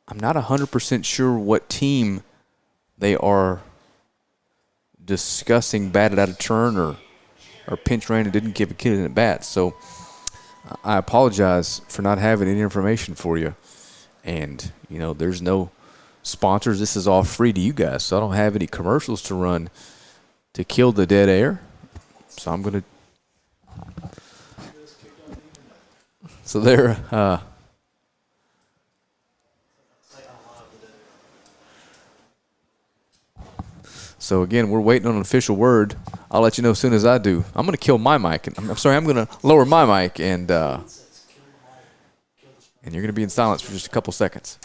A: I'm not 100% sure what team they are discussing batted out of turn or pinch ran and didn't give a kid an at bat. So I apologize for not having any information for you. And, you know, there's no sponsors. This is all free to you guys. So I don't have any commercials to run to kill the dead air. So I'm going to. So there. So, again, we're waiting on an official word. I'll let you know as soon as I do. I'm going to kill my mic. I'm sorry, I'm going to lower my mic, and you're going to be in silence for just a couple seconds.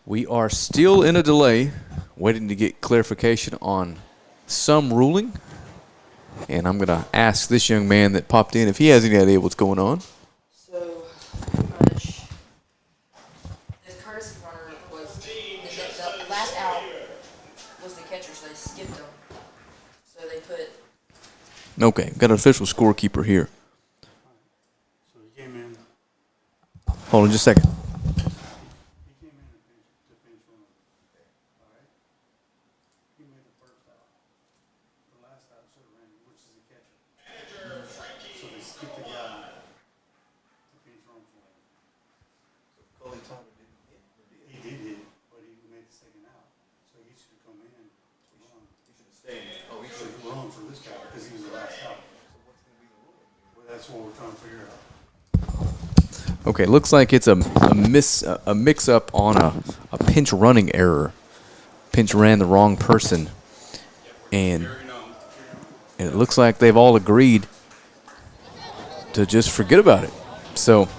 A: We are still in a delay, waiting to get clarification on some ruling. And I'm going to ask this young man that popped in if he has any idea what's going on.
D: So, this courtesy runner was the last out was the catcher, so they skipped him. So they put.
A: Okay, got an official scorekeeper here. Hold on just a second.
B: He came in to pinch run. All right? He made the first out. The last out should have ran, which is a catcher. So they skipped the guy to pinch run for him. He did hit, but he made the second out. So he should have come in to run. He should have stayed. Oh, he should have run for this guy because he was the last out. Well, that's what we're trying to figure out.
A: Okay, looks like it's a mix-up on a pinch running error. Pinch ran the wrong person. And it looks like they've all agreed to just forget about it. So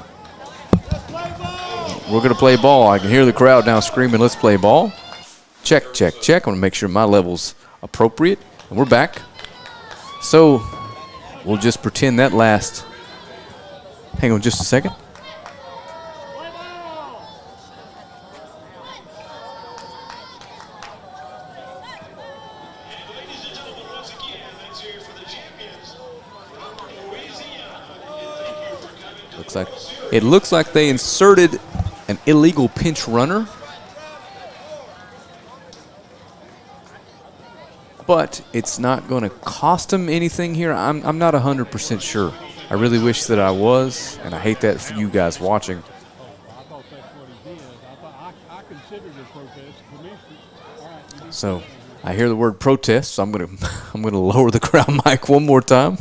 A: we're going to play ball. I can hear the crowd now screaming, let's play ball. Check, check, check. I want to make sure my level's appropriate. And we're back. So we'll just pretend that last. Hang on just a second. It looks like they inserted an illegal pinch runner. But it's not going to cost them anything here. I'm not 100% sure. I really wish that I was, and I hate that for you guys watching.
E: I thought that's what he did. I considered it protest. For me, all right,
A: So I hear the word protest, so I'm gonna lower the crowd mic one more time.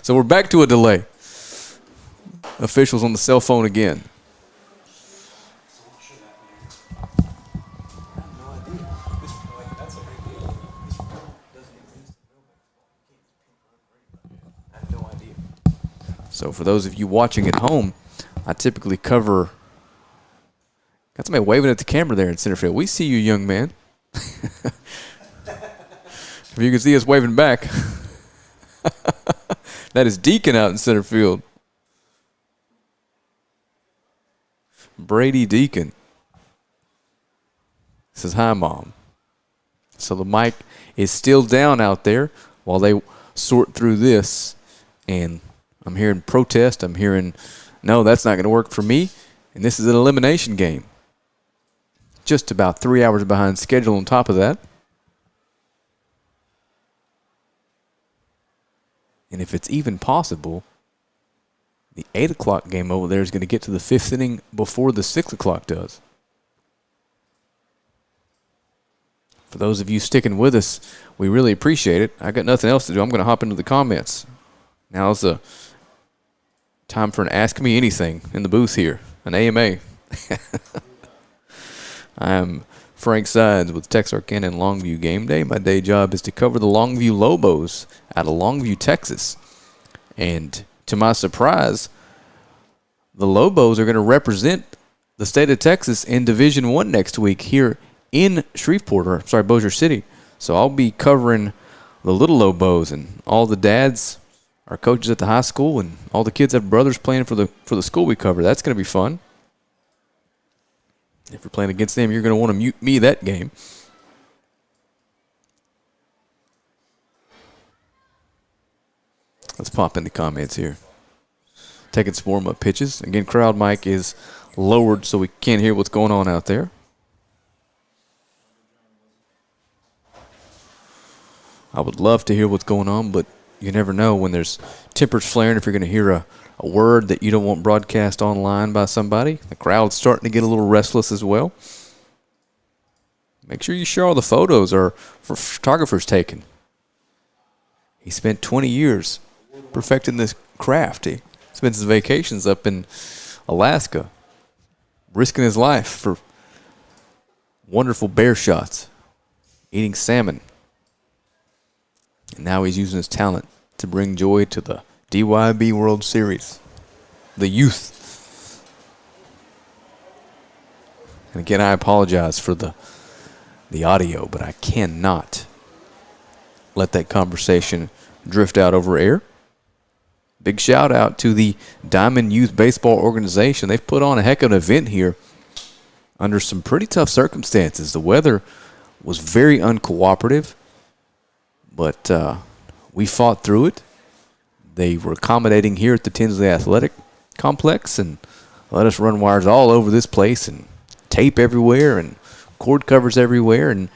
A: So we're back to a delay. Officials on the cell phone again. So for those of you watching at home, I typically cover. Got somebody waving at the camera there in center field. We see you, young man. If you can see us waving back, that is Deacon out in center field. Brady Deacon says, hi, Mom. So the mic is still down out there while they sort through this. And I'm hearing protest. I'm hearing, no, that's not going to work for me. And this is an elimination game. Just about 3 hours behind schedule on top of that. And if it's even possible, the 8 o'clock game over there is going to get to the 5th inning before the 6 o'clock does. For those of you sticking with us, we really appreciate it. I got nothing else to do. I'm going to hop into the comments. Now's the time for an Ask Me Anything in the booth here, an AMA. I'm Frank Sides with Texarkana and Longview Game Day. My day job is to cover the Longview Lobos out of Longview, Texas. And to my surprise, the Lobos are going to represent the state of Texas in Division I next week here in Bossier City. So I'll be covering the little Lobos, and all the dads are coaches at the high school, and all the kids have brothers playing for the school we cover. That's going to be fun. If you're playing against them, you're going to want to mute me that game. Let's pop in the comments here. Taking some warm-up pitches. Again, crowd mic is lowered so we can't hear what's going on out there. I would love to hear what's going on, but you never know when there's tempers flaring if you're going to hear a word that you don't want broadcast online by somebody. The crowd's starting to get a little restless as well. Make sure you share all the photos our photographer's taken. He spent 20 years perfecting this craft. He spent his vacations up in Alaska, risking his life for wonderful bear shots, eating salmon. And now he's using his talent to bring joy to the DYB World Series, the youth. And again, I apologize for the audio, but I cannot let that conversation drift out over air. Big shout out to the Diamond Youth Baseball Organization. They've put on a heck of an event here under some pretty tough circumstances. The weather was very uncooperative, but we fought through it. They were accommodating here at the Tinsley Athletic complex and let us run wires all over this place and tape everywhere and cord covers everywhere. And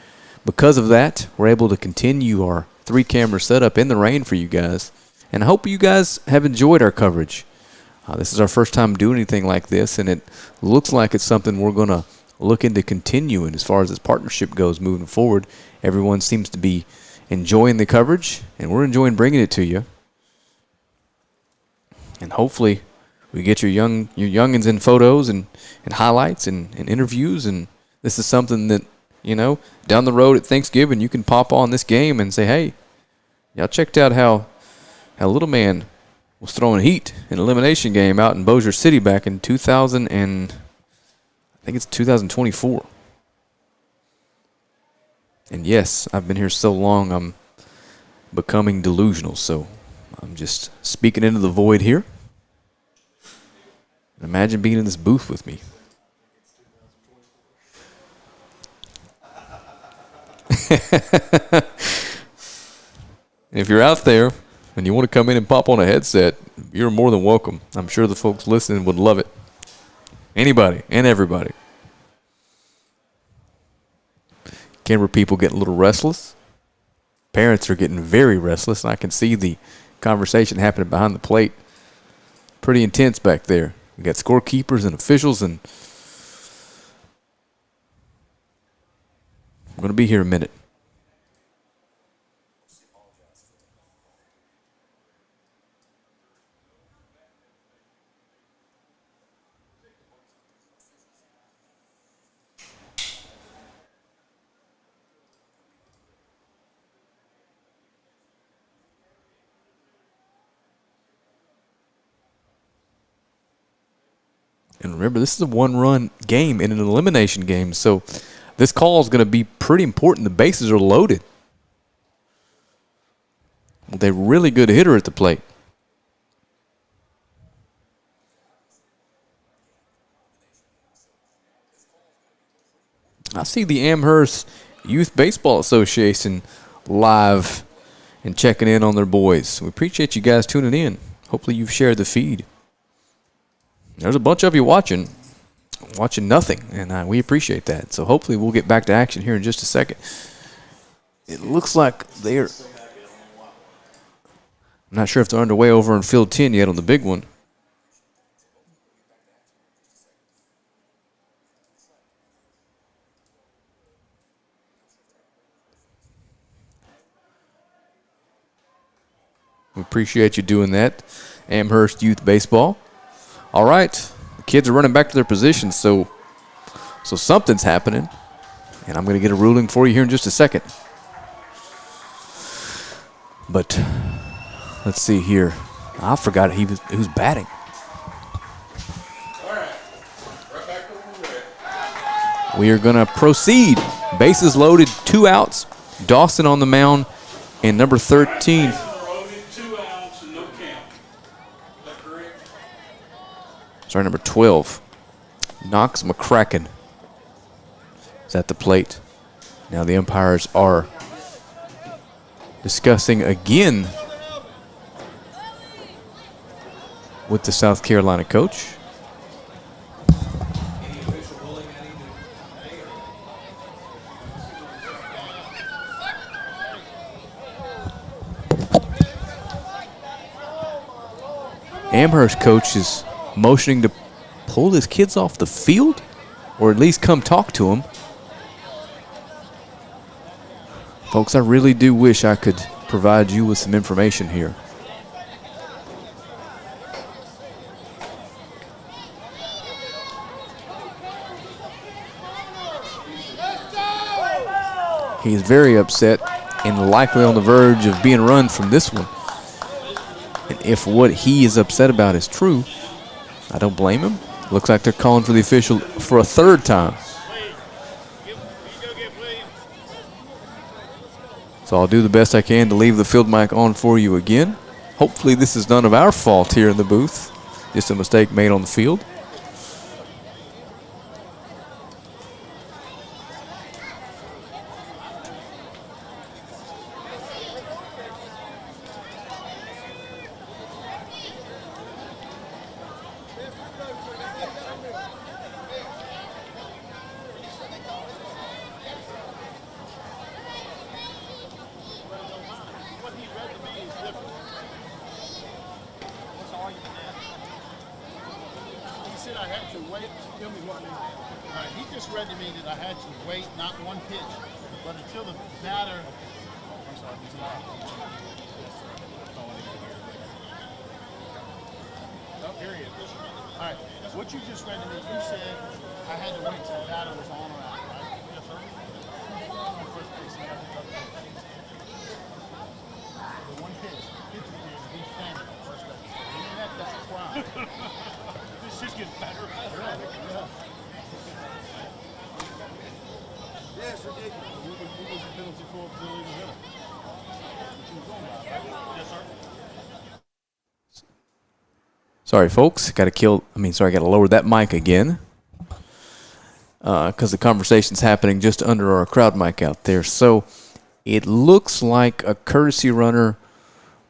A: because of that, we're able to continue our 3-camera setup in the rain for you guys. And I hope you guys have enjoyed our coverage. This is our first time doing anything like this, and it looks like it's something we're going to look into continuing as far as this partnership goes moving forward. Everyone seems to be enjoying the coverage, and we're enjoying bringing it to you. And hopefully we get your youngins in photos and highlights and interviews, and this is something that, you know, down the road at Thanksgiving you can pop on this game and say, hey, y'all checked out how little man was throwing heat in an elimination game out in Bossier City back in 2024. And yes, I've been here so long I'm becoming delusional, so I'm just speaking into the void here. Imagine being in this booth with me. If you're out there and you want to come in and pop on a headset, you're more than welcome. I'm sure the folks listening would love it. Anybody and everybody. Camera people getting a little restless. Parents are getting very restless, and I can see the conversation happening behind the plate. Pretty intense back there. We got scorekeepers and officials, and I'm going to be here a minute. And remember, this is a one-run game in an elimination game, so this call is going to be pretty important. The bases are loaded with a really good hitter at the plate. I see the Amherst Youth Baseball Association live and checking in on their boys. We appreciate you guys tuning in. Hopefully you've shared the feed. There's a bunch of you watching nothing, and we appreciate that. So hopefully we'll get back to action here in just a second. It looks like they're... I'm not sure if they're underway over in field 10 yet on the big one. We appreciate you doing that. Amherst Youth Baseball. All right, the kids are running back to their positions, so something's happening, and I'm going to get a ruling for you here in just a second. But let's see here. I forgot he was batting.
E: All right. Right back over the red.
A: We are going to proceed. Bases loaded, 2 outs. Dawson on the mound, and number 13.
B: Loaded, 2 outs, and no count. Is that correct?
A: Sorry, number 12. Knox McCracken is at the plate. Now the umpires are discussing again with the South Carolina coach. Amherst coach is motioning to pull his kids off the field, or at least come talk to them. Folks, I really do wish I could provide you with some information here. He is very upset and likely on the verge of being run from this one. And if what he is upset about is true, I don't blame him. Looks like they're calling for the official for a 3rd time. So I'll do the best I can to leave the field mic on for you again. Hopefully this is none of our fault here in the booth. Just a mistake made on the field.
E: So wait, tell me what.
F: All right, he just read to me that I had to wait not one pitch, but until the batter. I'm sorry, he's not. Oh, here he is. All right, what you just read to me, you said I had to wait till the batter was on or out, right? Yes, sir. On first base, he got the double pitch. The one pitch, he's standing on first base. That's a crime.
E: This just gets better.
F: Yeah.
E: Yeah, it's ridiculous. What was the penalty for the illegal hitter? What you was going by, right? Yes, sir.
A: Sorry, folks. Got to lower that mic again because the conversation's happening just under our crowd mic out there. So it looks like a courtesy runner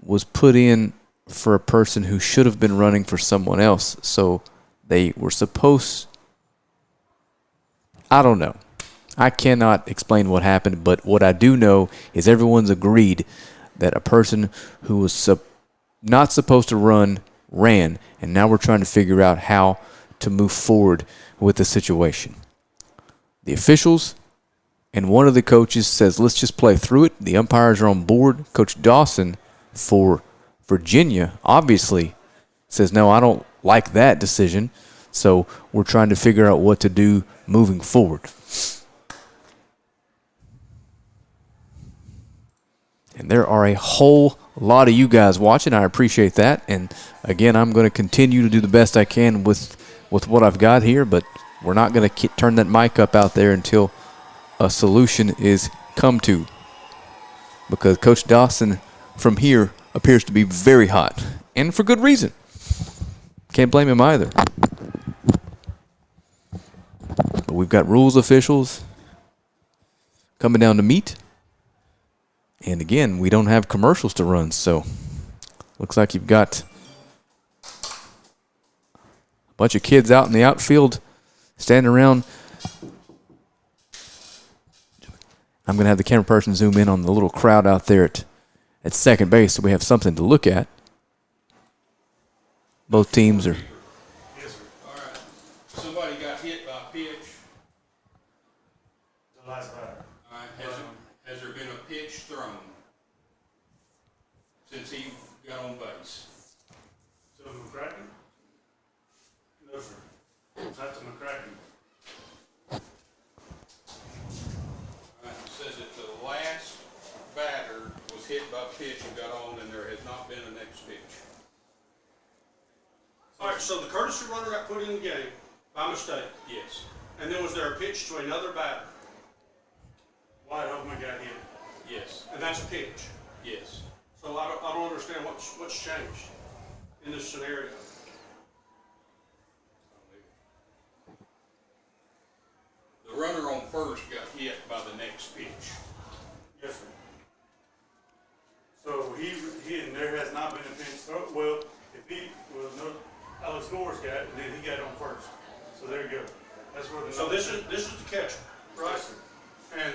A: was put in for a person who should have been running for someone else. So they were supposed. I don't know. I cannot explain what happened, but what I do know is everyone's agreed that a person who was not supposed to run ran, and now we're trying to figure out how to move forward with the situation. The officials and one of the coaches says, let's just play through it. The umpires are on board. Coach Dawson for Virginia obviously says, no, I don't like that decision, so we're trying to figure out what to do moving forward. And there are a whole lot of you guys watching. I appreciate that. And again, I'm going to continue to do the best I can with what I've got here, but we're not going to turn that mic up out there until a solution is come to. Because Coach Dawson from here appears to be very hot, and for good reason. Can't blame him either. But we've got rules officials coming down to meet. And again, we don't have commercials to run, so looks like you've got a bunch of kids out in the outfield standing around. I'm going to have the camera person zoom in on the little crowd out there at second base so we have something to look at. Both teams are.
B: Yes, sir.
G: All right. Somebody got hit by a pitch.
B: The last batter.
G: All right. Has there been a pitch thrown since he got on base?
B: So McCracken? No, sir. Not to McCracken.
G: All right. It says that the last batter was hit by a pitch and got on, and there has not been a next pitch.
B: All right, so the courtesy runner got put in the game by mistake.
G: Yes.
B: And then was there a pitch to another batter? Wyatt Hoffman got hit.
G: Yes.
B: And that's a pitch.
G: Yes.
B: So I don't understand what's changed in this scenario.
G: The runner on first got hit by the next pitch.
B: Yes, sir. So and there has not been a pinch throw. Well, no, Alex Moore's got it, and then he got it on first. So there you go. That's where the. So this is the catcher, right? Yes, sir. And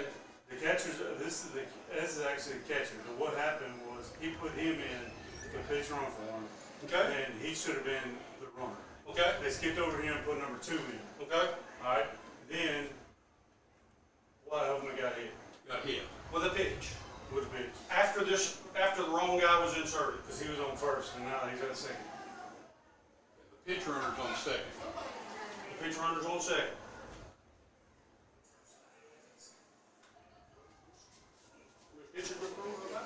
B: the catcher's this is actually the catcher. But what happened was he put him in the pitch run for him. Okay. And he should have been the runner. Okay. They skipped over him and put number 2 in. Okay. All right. Then Wyatt Hoffman got hit.
G: Got hit.
B: With a pitch. With a pitch. After the wrong guy was inserted, because he was on first, and now he's at second.
G: The pitch runner's on second.
B: The pitch runner's on second. Pitcher approval of that?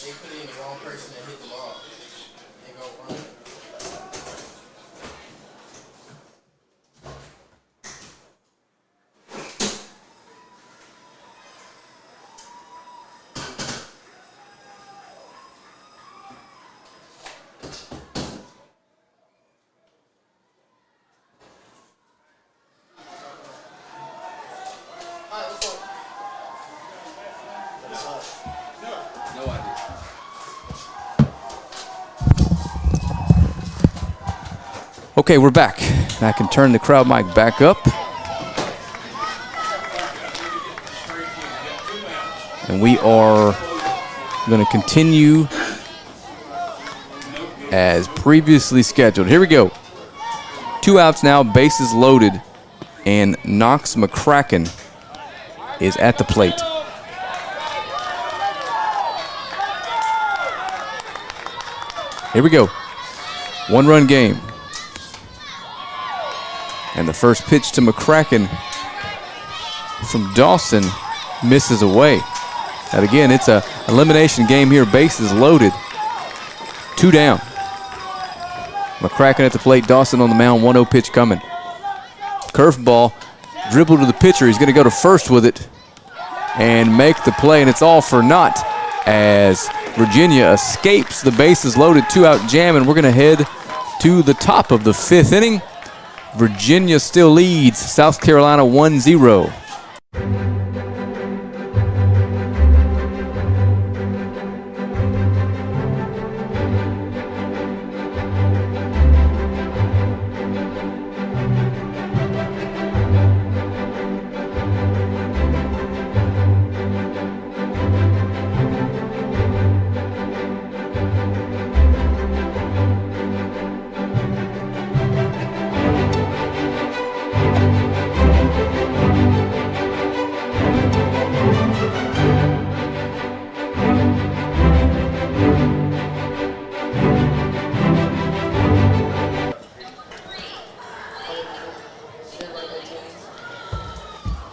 D: They put in the wrong person that hit the ball. They go run. Alright, let's go.
A: No idea. Okay, we're back. I can turn the crowd mic back up. And we are going to continue as previously scheduled. Here we go. 2 outs now, bases loaded, and Knox McCracken is at the plate. Here we go. 1-run game. And the first pitch to McCracken from Dawson misses away. And again, it's a elimination game here. Bases loaded. 2 down. McCracken at the plate. Dawson on the mound. 1-0 pitch coming. Curveball. Dribble to the pitcher. He's going to go to first with it and make the play. And it's all for naught as Virginia escapes the bases loaded 2-out jam. And we're going to head to the top of the 5th inning. Virginia still leads South Carolina 1-0.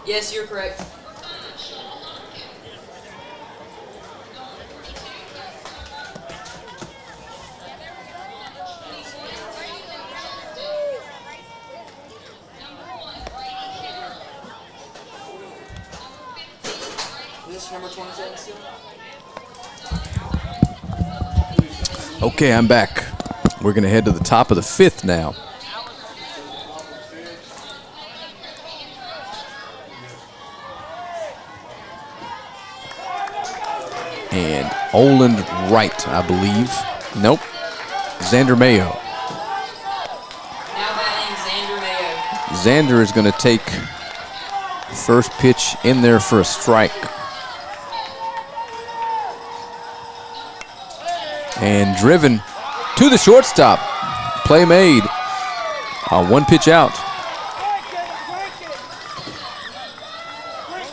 D: Yes, you're correct. This number 27 still?
A: Okay, I'm back. We're going to head to the top of the 5th now. And Oland Wright, I believe. Nope. Xander Mayo.
D: Now batting Xander Mayo.
A: Xander is going to take first pitch in there for a strike. And driven to the shortstop. Play made. 1 pitch out.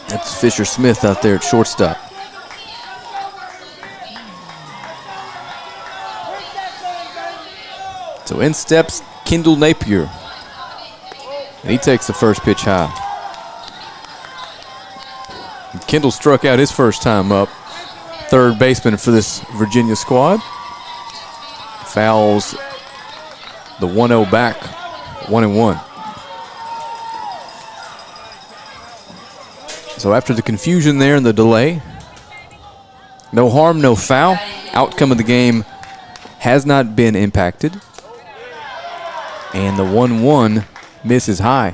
A: That's Fisher Smith out there at shortstop. So in steps Kendall Napier. And he takes the first pitch high. And Kendall struck out his first time up. Third baseman for this Virginia squad. Fouls the 1-0 back, 1-1. So after the confusion there and the delay, no harm, no foul. Outcome of the game has not been impacted. And the 1-1 misses high.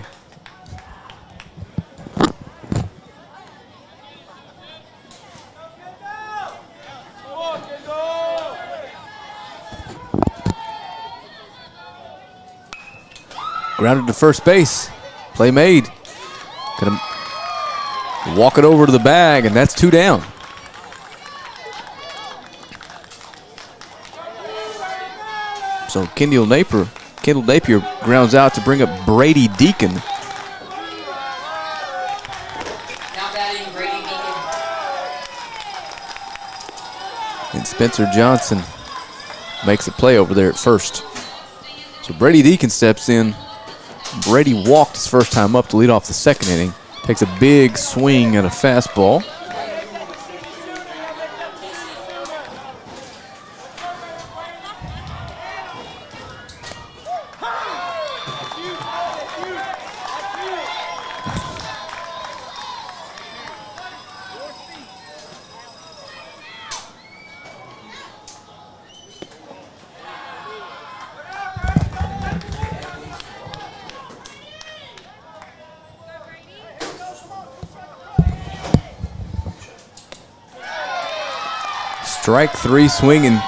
A: Grounded to first base. Play made. Gonna walk it over to the bag, and that's 2 down. So Kendall Napier grounds out to bring up Brady Deacon.
D: Now batting Brady Deacon.
A: And Spencer Johnson makes a play over there at first. So Brady Deacon steps in. Brady walked his first time up to lead off the 2nd inning. Takes a big swing at a fastball. Strike 3 swinging.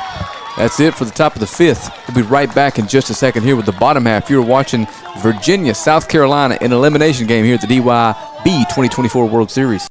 A: That's it for the top of the 5th. We'll be right back in just a second here with the bottom half. You're watching Virginia, South Carolina, an elimination game here at the DYB 2024 World Series.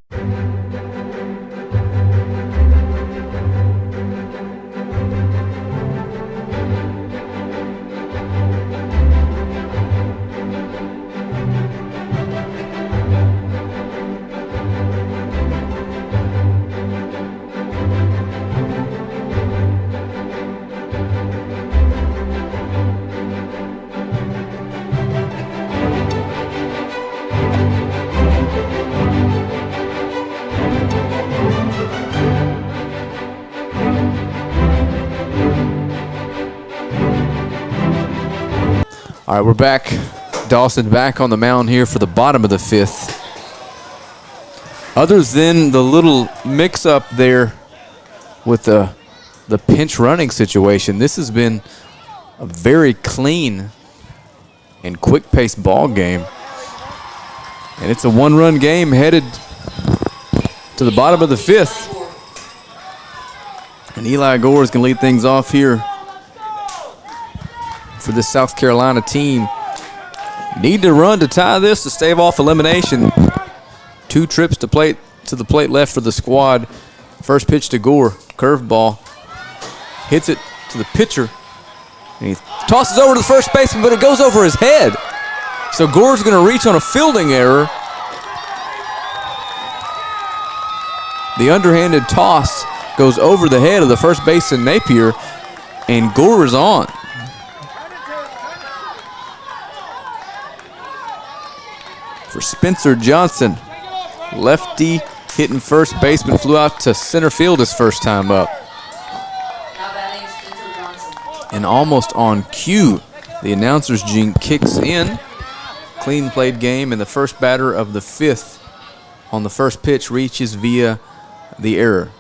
A: All right, we're back. Dawson back on the mound here for the bottom of the 5th. Other than the little mix-up there with the pinch running situation, this has been a very clean and quick-paced ball game. And it's a one-run game headed to the bottom of the 5th. And Eli Gore is going to lead things off here for this South Carolina team. Need to run to tie this to stave off elimination. 2 trips to the plate left for the squad. First pitch to Gore, curveball. Hits it to the pitcher. And he tosses over to the first baseman, but it goes over his head. So Gore's going to reach on a fielding error. The underhanded toss goes over the head of the first baseman Napier, and Gore is on. For Spencer Johnson, lefty hitting first baseman, flew out to center field his first time up.
D: Now batting Spencer Johnson.
A: And almost on cue, the announcer's jinx kicks in. Clean played game, and the first batter of the 5th on the first pitch reaches via the error.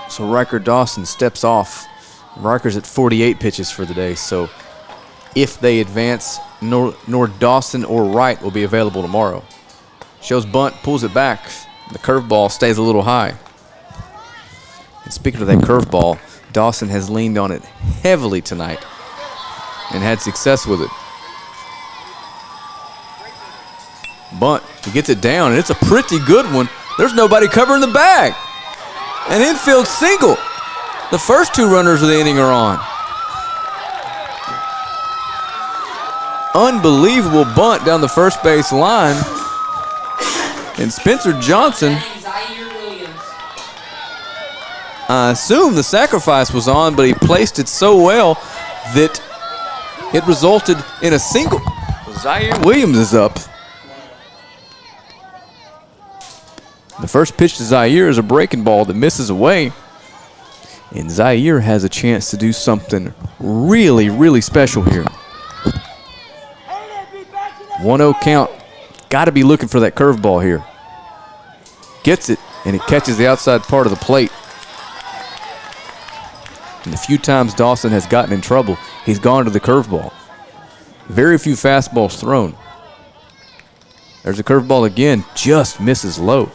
A: So Riker Dawson steps off. Riker's at 48 pitches for the day, so if they advance, nor Dawson or Wright will be available tomorrow. Shows bunt, pulls it back. The curveball stays a little high. And speaking of that curveball, Dawson has leaned on it heavily tonight and had success with it. Bunt, he gets it down, and it's a pretty good one. There's nobody covering the bag. An infield single. The first 2 runners of the inning are on. Unbelievable bunt down the first base line. And Spencer Johnson, I assume the sacrifice was on, but he placed it so well that it resulted in a single. Zaire Williams is up. The first pitch to Zaire is a breaking ball that misses away. And Zaire has a chance to do something really, really special here. 1-0 count. Got to be looking for that curveball here. Gets it, and it catches the outside part of the plate. And the few times Dawson has gotten in trouble, he's gone to the curveball. Very few fastballs thrown. There's a curveball again, just misses low.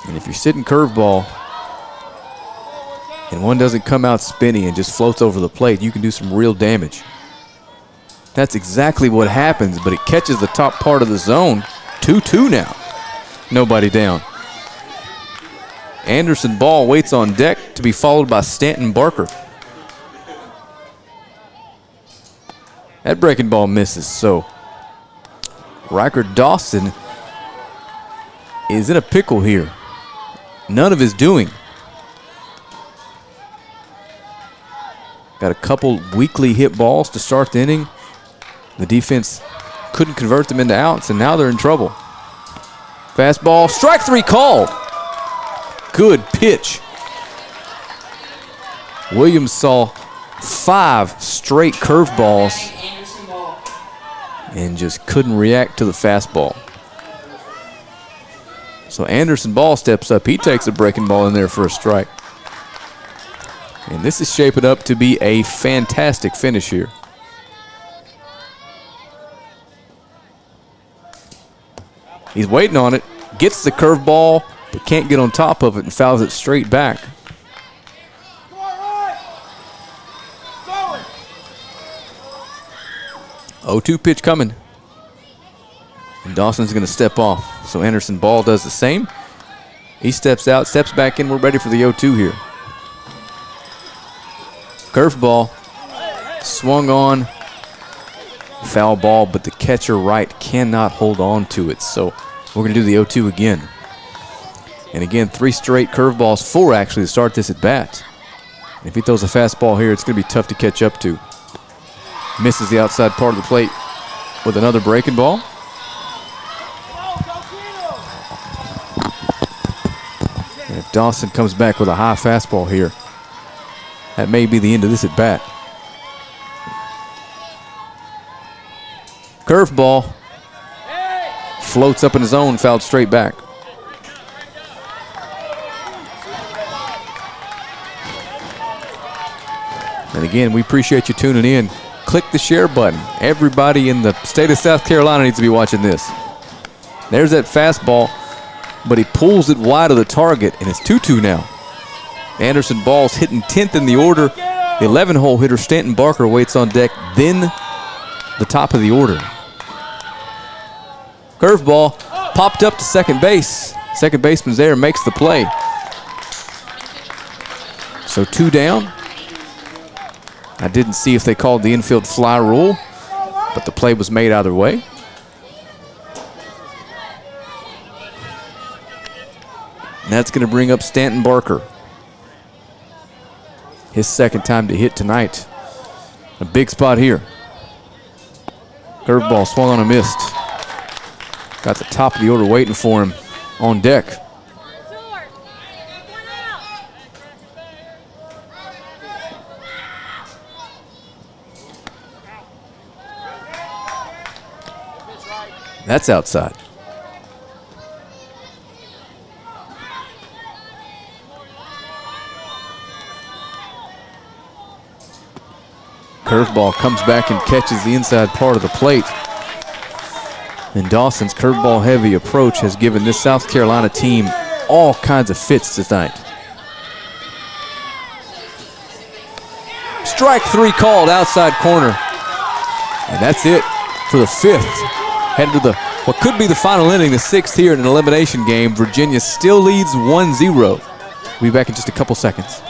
A: And if you're sitting curveball and one doesn't come out spinny and just floats over the plate, you can do some real damage. That's exactly what happens, but it catches the top part of the zone. 2-2 now. Nobody down. Anderson Ball waits on deck to be followed by Stanton Barker. That breaking ball misses, so Riker Dawson is in a pickle here. None of his doing. Got a couple weakly hit balls to start the inning. The defense couldn't convert them into outs, and now they're in trouble. Fastball, strike 3 called. Good pitch. Williams saw 5 straight curveballs and just couldn't react to the fastball. So Anderson Ball steps up. He takes a breaking ball in there for a strike. And this is shaping up to be a fantastic finish here. He's waiting on it. Gets the curveball, but can't get on top of it and fouls it straight back. 0-2 pitch coming. And Dawson's going to step off. So Anderson Ball does the same. He steps out, steps back in. We're ready for the 0-2 here. Curveball. Swung on. Foul ball, but the catcher right cannot hold on to it. So we're going to do the 0-2 again. And again, 3 straight curveballs, 4 actually to start this at bat. And if he throws a fastball here, it's going to be tough to catch up to. Misses the outside part of the plate with another breaking ball. And if Dawson comes back with a high fastball here, that may be the end of this at bat. Curveball. Floats up in his own, fouled straight back. And again, we appreciate you tuning in. Click the share button. Everybody in the state of South Carolina needs to be watching this. There's that fastball, but he pulls it wide of the target, and it's 2-2 now. Anderson Ball's hitting 10th in the order. The 11-hole hitter, Stanton Barker, waits on deck, then the top of the order. Curveball popped up to second base. Second baseman's there, makes the play. So 2 down. I didn't see if they called the infield fly rule, but the play was made either way. And that's going to bring up Stanton Barker. His second time to hit tonight. A big spot here. Curveball swung on and missed. Got the top of the order waiting for him on deck. That's outside. Curveball comes back and catches the inside part of the plate. And Dawson's curveball heavy approach has given this South Carolina team all kinds of fits tonight. Strike 3 called outside corner. And that's it for the 5th. Headed to what could be the final inning, the 6th here in an elimination game. Virginia still leads 1-0. We'll be back in just a couple seconds.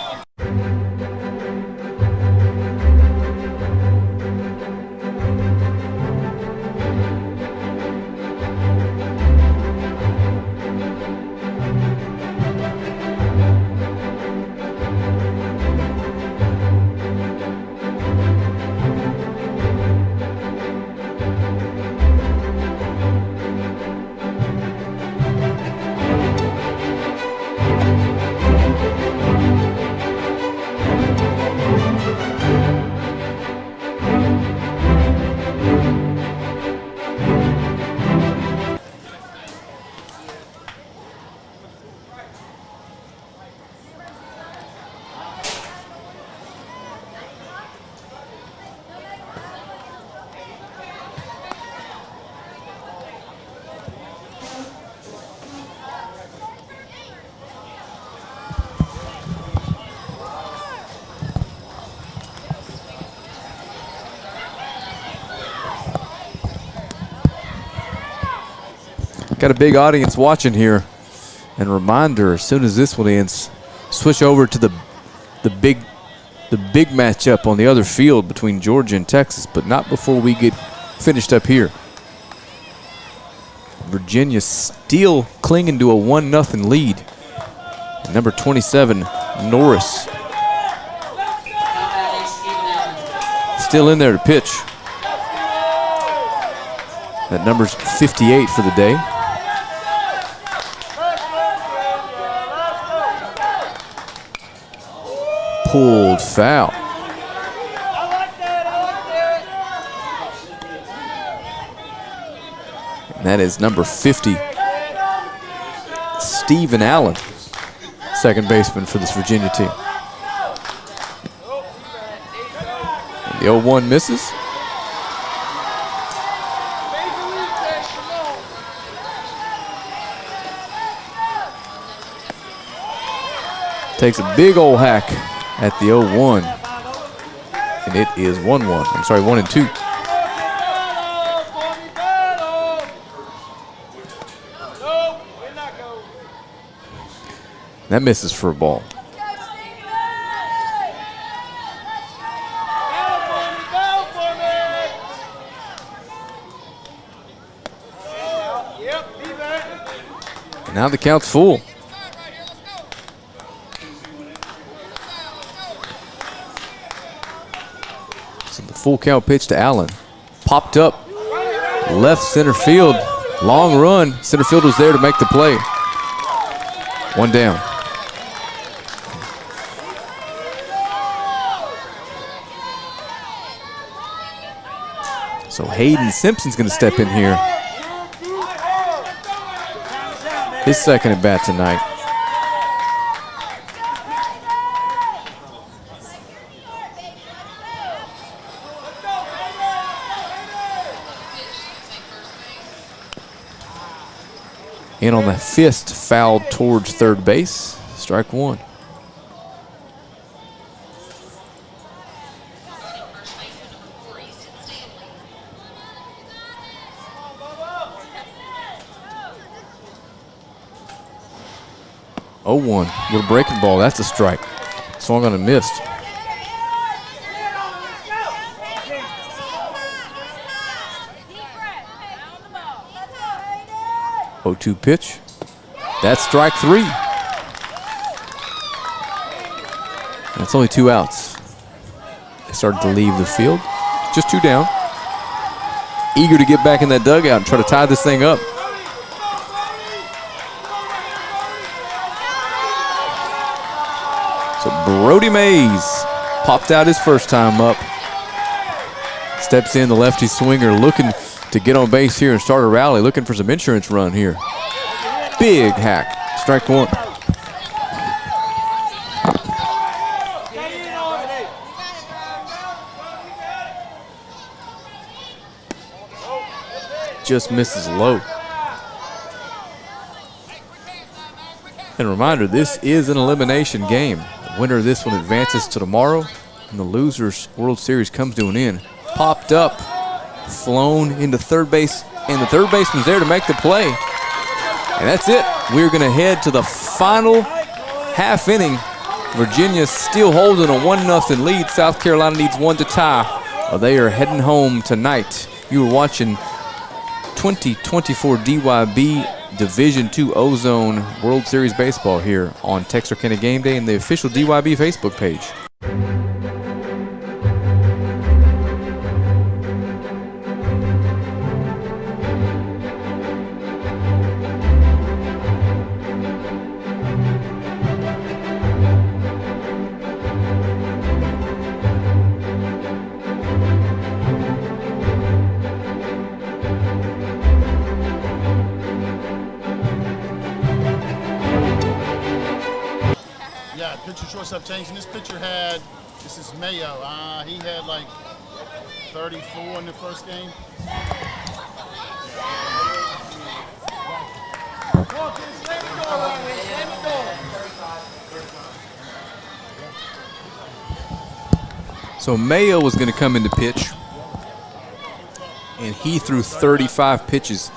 A: Got a big audience watching here. And a reminder, as soon as this one ends, switch over to the big matchup on the other field between Georgia and Texas, but not before we get finished up here. Virginia still clinging to a 1-0 lead. Number 27, Norris, still in there to pitch. That number's 58 for the day. Pulled foul. And that is number 50, Stephen Allen, second baseman for this Virginia team. And the 0-1 misses. Takes a big old hack at the 0-1. And it is 1-1. I'm sorry, 1-2. That misses for a ball. And now the count's full. So the full count pitch to Allen. Popped up. Left center field. Long run. Center field was there to make the play. One down. So Hayden Simpson's going to step in here. His second at bat tonight. In on the fist, fouled towards third base. Strike one. Oh, 1. Little breaking ball. That's a strike. Swung on and missed. Oh, 2 pitch. That's strike 3. That's only 2 outs. They started to leave the field. Just 2 down. Eager to get back in that dugout and try to tie this thing up. So Brody Mays popped out his first time up. Steps in, the lefty swinger looking to get on base here and start a rally, looking for some insurance run here. Big hack, strike 1. Just misses low. And a reminder, this is an elimination game. The winner of this one advances to tomorrow, and the loser's World Series comes to an end. Popped up, flown into third base, and the third baseman's there to make the play. And that's it. We're going to head to the final half inning. Virginia still holding a 1-0 lead. South Carolina needs 1 to tie. They are heading home tonight. You are watching 2024 DYB Division II Ozone World Series Baseball here on Texarkana Game Day and the official DYB Facebook page.
F: Pitcher shortstop change, and this pitcher had, this is Mayo, he had like 34 in the first game.
A: So Mayo was going to come into pitch, and he threw 35 pitches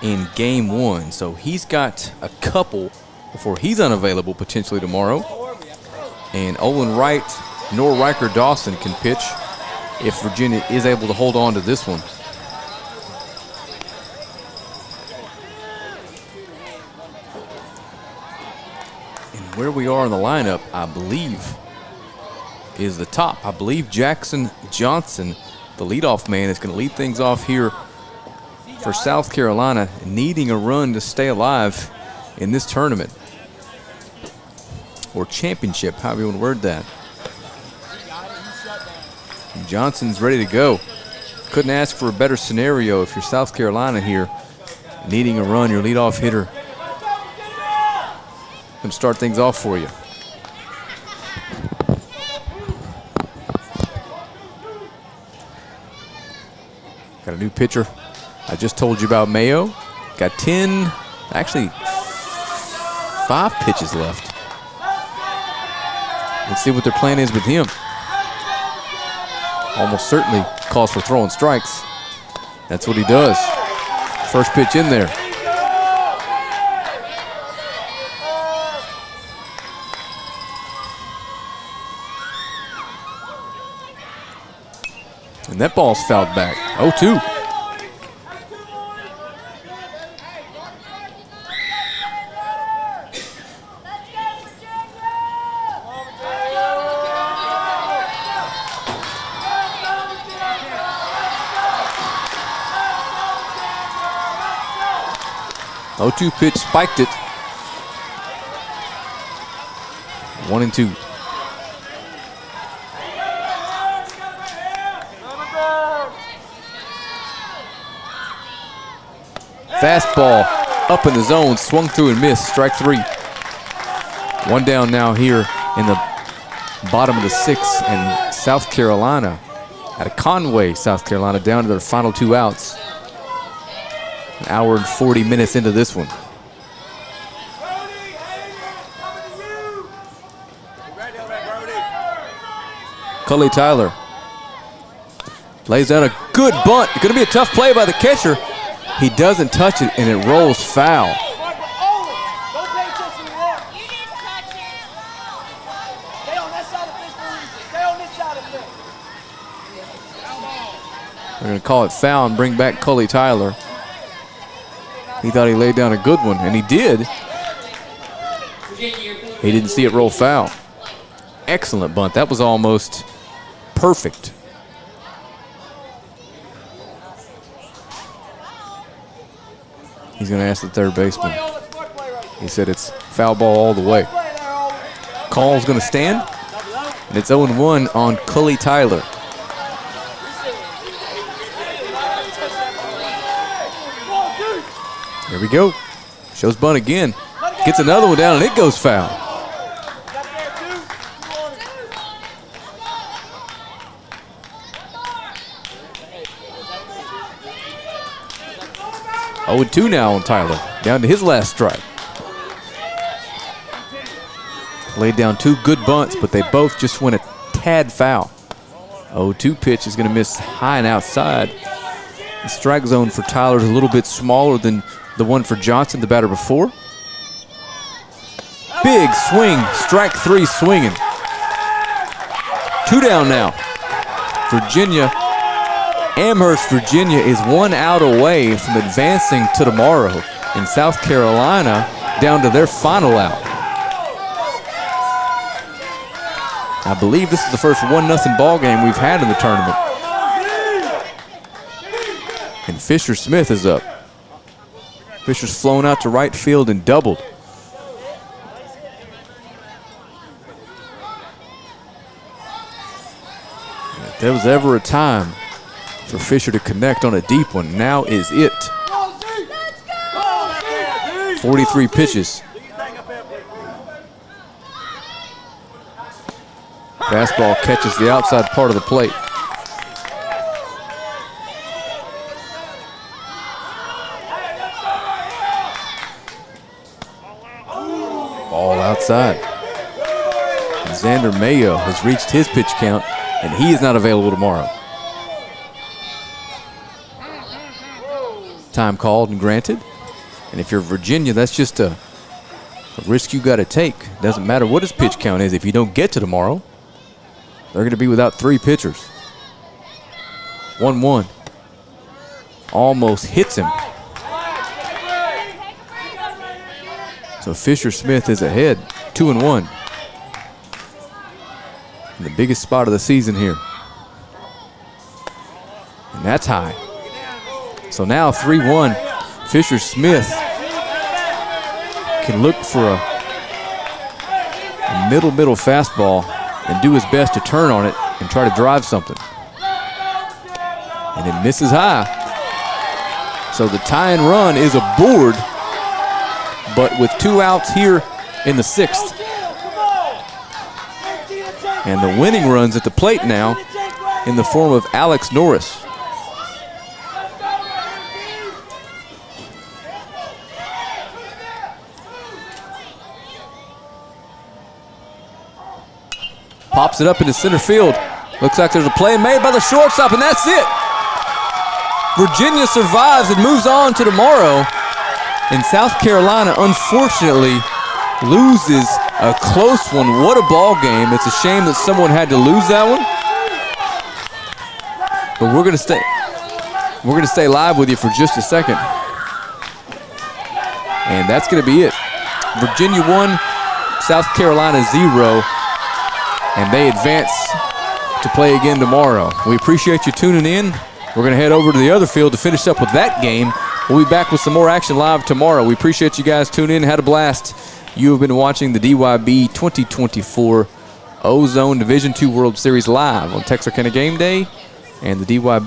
A: in game 1. So he's got a couple before he's unavailable potentially tomorrow. And Olin Wright nor Riker Dawson can pitch if Virginia is able to hold on to this one. And where we are in the lineup, I believe, is the top. I believe Jackson Johnson, the leadoff man, is going to lead things off here for South Carolina, needing a run to stay alive in this tournament. Or championship, however you want to word that. And Johnson's ready to go. Couldn't ask for a better scenario if you're South Carolina here, needing a run, your leadoff hitter. Going to start things off for you. Got a new pitcher. I just told you about Mayo. Got 5 pitches left. Let's see what their plan is with him. Almost certainly calls for throwing strikes. That's what he does. First pitch in there. And that ball's fouled back. 0-2. Oh-2 pitch, spiked it. 1-2. Fastball up in the zone, swung through and missed. Strike 3. One down now here in the bottom of the 6th, and South Carolina out of Conway, South Carolina, down to their final 2 outs. An hour and 40 minutes into this one. Cully Tyler lays out a good bunt. It's going to be a tough play by the catcher. He doesn't touch it, and it rolls foul. They're going to call it foul and bring back Cully Tyler. He thought he laid down a good one, and he did. He didn't see it roll foul. Excellent bunt. That was almost perfect. He's going to ask the third baseman. He said it's foul ball all the way. Call's going to stand, and it's 0-1 on Cully Tyler. Here we go. Shows bunt again. Gets another one down, and it goes foul. Oh, 2 now on Tyler. Down to his last strike. Laid down 2 good bunts, but they both just went a tad foul. 0-2 pitch is going to miss high and outside. The strike zone for Tyler is a little bit smaller than the one for Johnson, the batter before. Big swing, strike 3 swinging. 2 down now. Virginia, Amherst, Virginia is 1 out away from advancing to tomorrow. And South Carolina down to their final out. I believe this is the first 1-0 ball game we've had in the tournament. And Fisher Smith is up. Fisher's flown out to right field and doubled. If there was ever a time for Fisher to connect on a deep one, now is it. 43 pitches. Fastball catches the outside part of the plate. Ball outside. Xander Mayo has reached his pitch count, and he is not available tomorrow. Time called and granted. And if you're Virginia, that's just a risk you got to take. Doesn't matter what his pitch count is. If you don't get to tomorrow, they're going to be without 3 pitchers. 1-1. Almost hits him. So Fisher Smith is ahead, 2-1. In the biggest spot of the season here. And that's high. So now 3-1. Fisher Smith can look for a middle fastball and do his best to turn on it and try to drive something. And it misses high. So the tying run is aboard, but with 2 outs here in the 6th. And the winning run's at the plate now in the form of Alex Norris. Pops it up into center field. Looks like there's a play made by the shortstop, and that's it. Virginia survives and moves on to tomorrow. And South Carolina, unfortunately, loses a close one. What a ball game. It's a shame that someone had to lose that one. But we're gonna stay live with you for just a second. And that's gonna be it. Virginia 1, South Carolina 0, and they advance to play again tomorrow. We appreciate you tuning in. We're gonna head over to the other field to finish up with that game. We'll be back with some more action live tomorrow. We appreciate you guys tuning in. Had a blast. You have been watching the DYB 2024 Ozone Division II World Series live on Texarkana Game Day and the DYB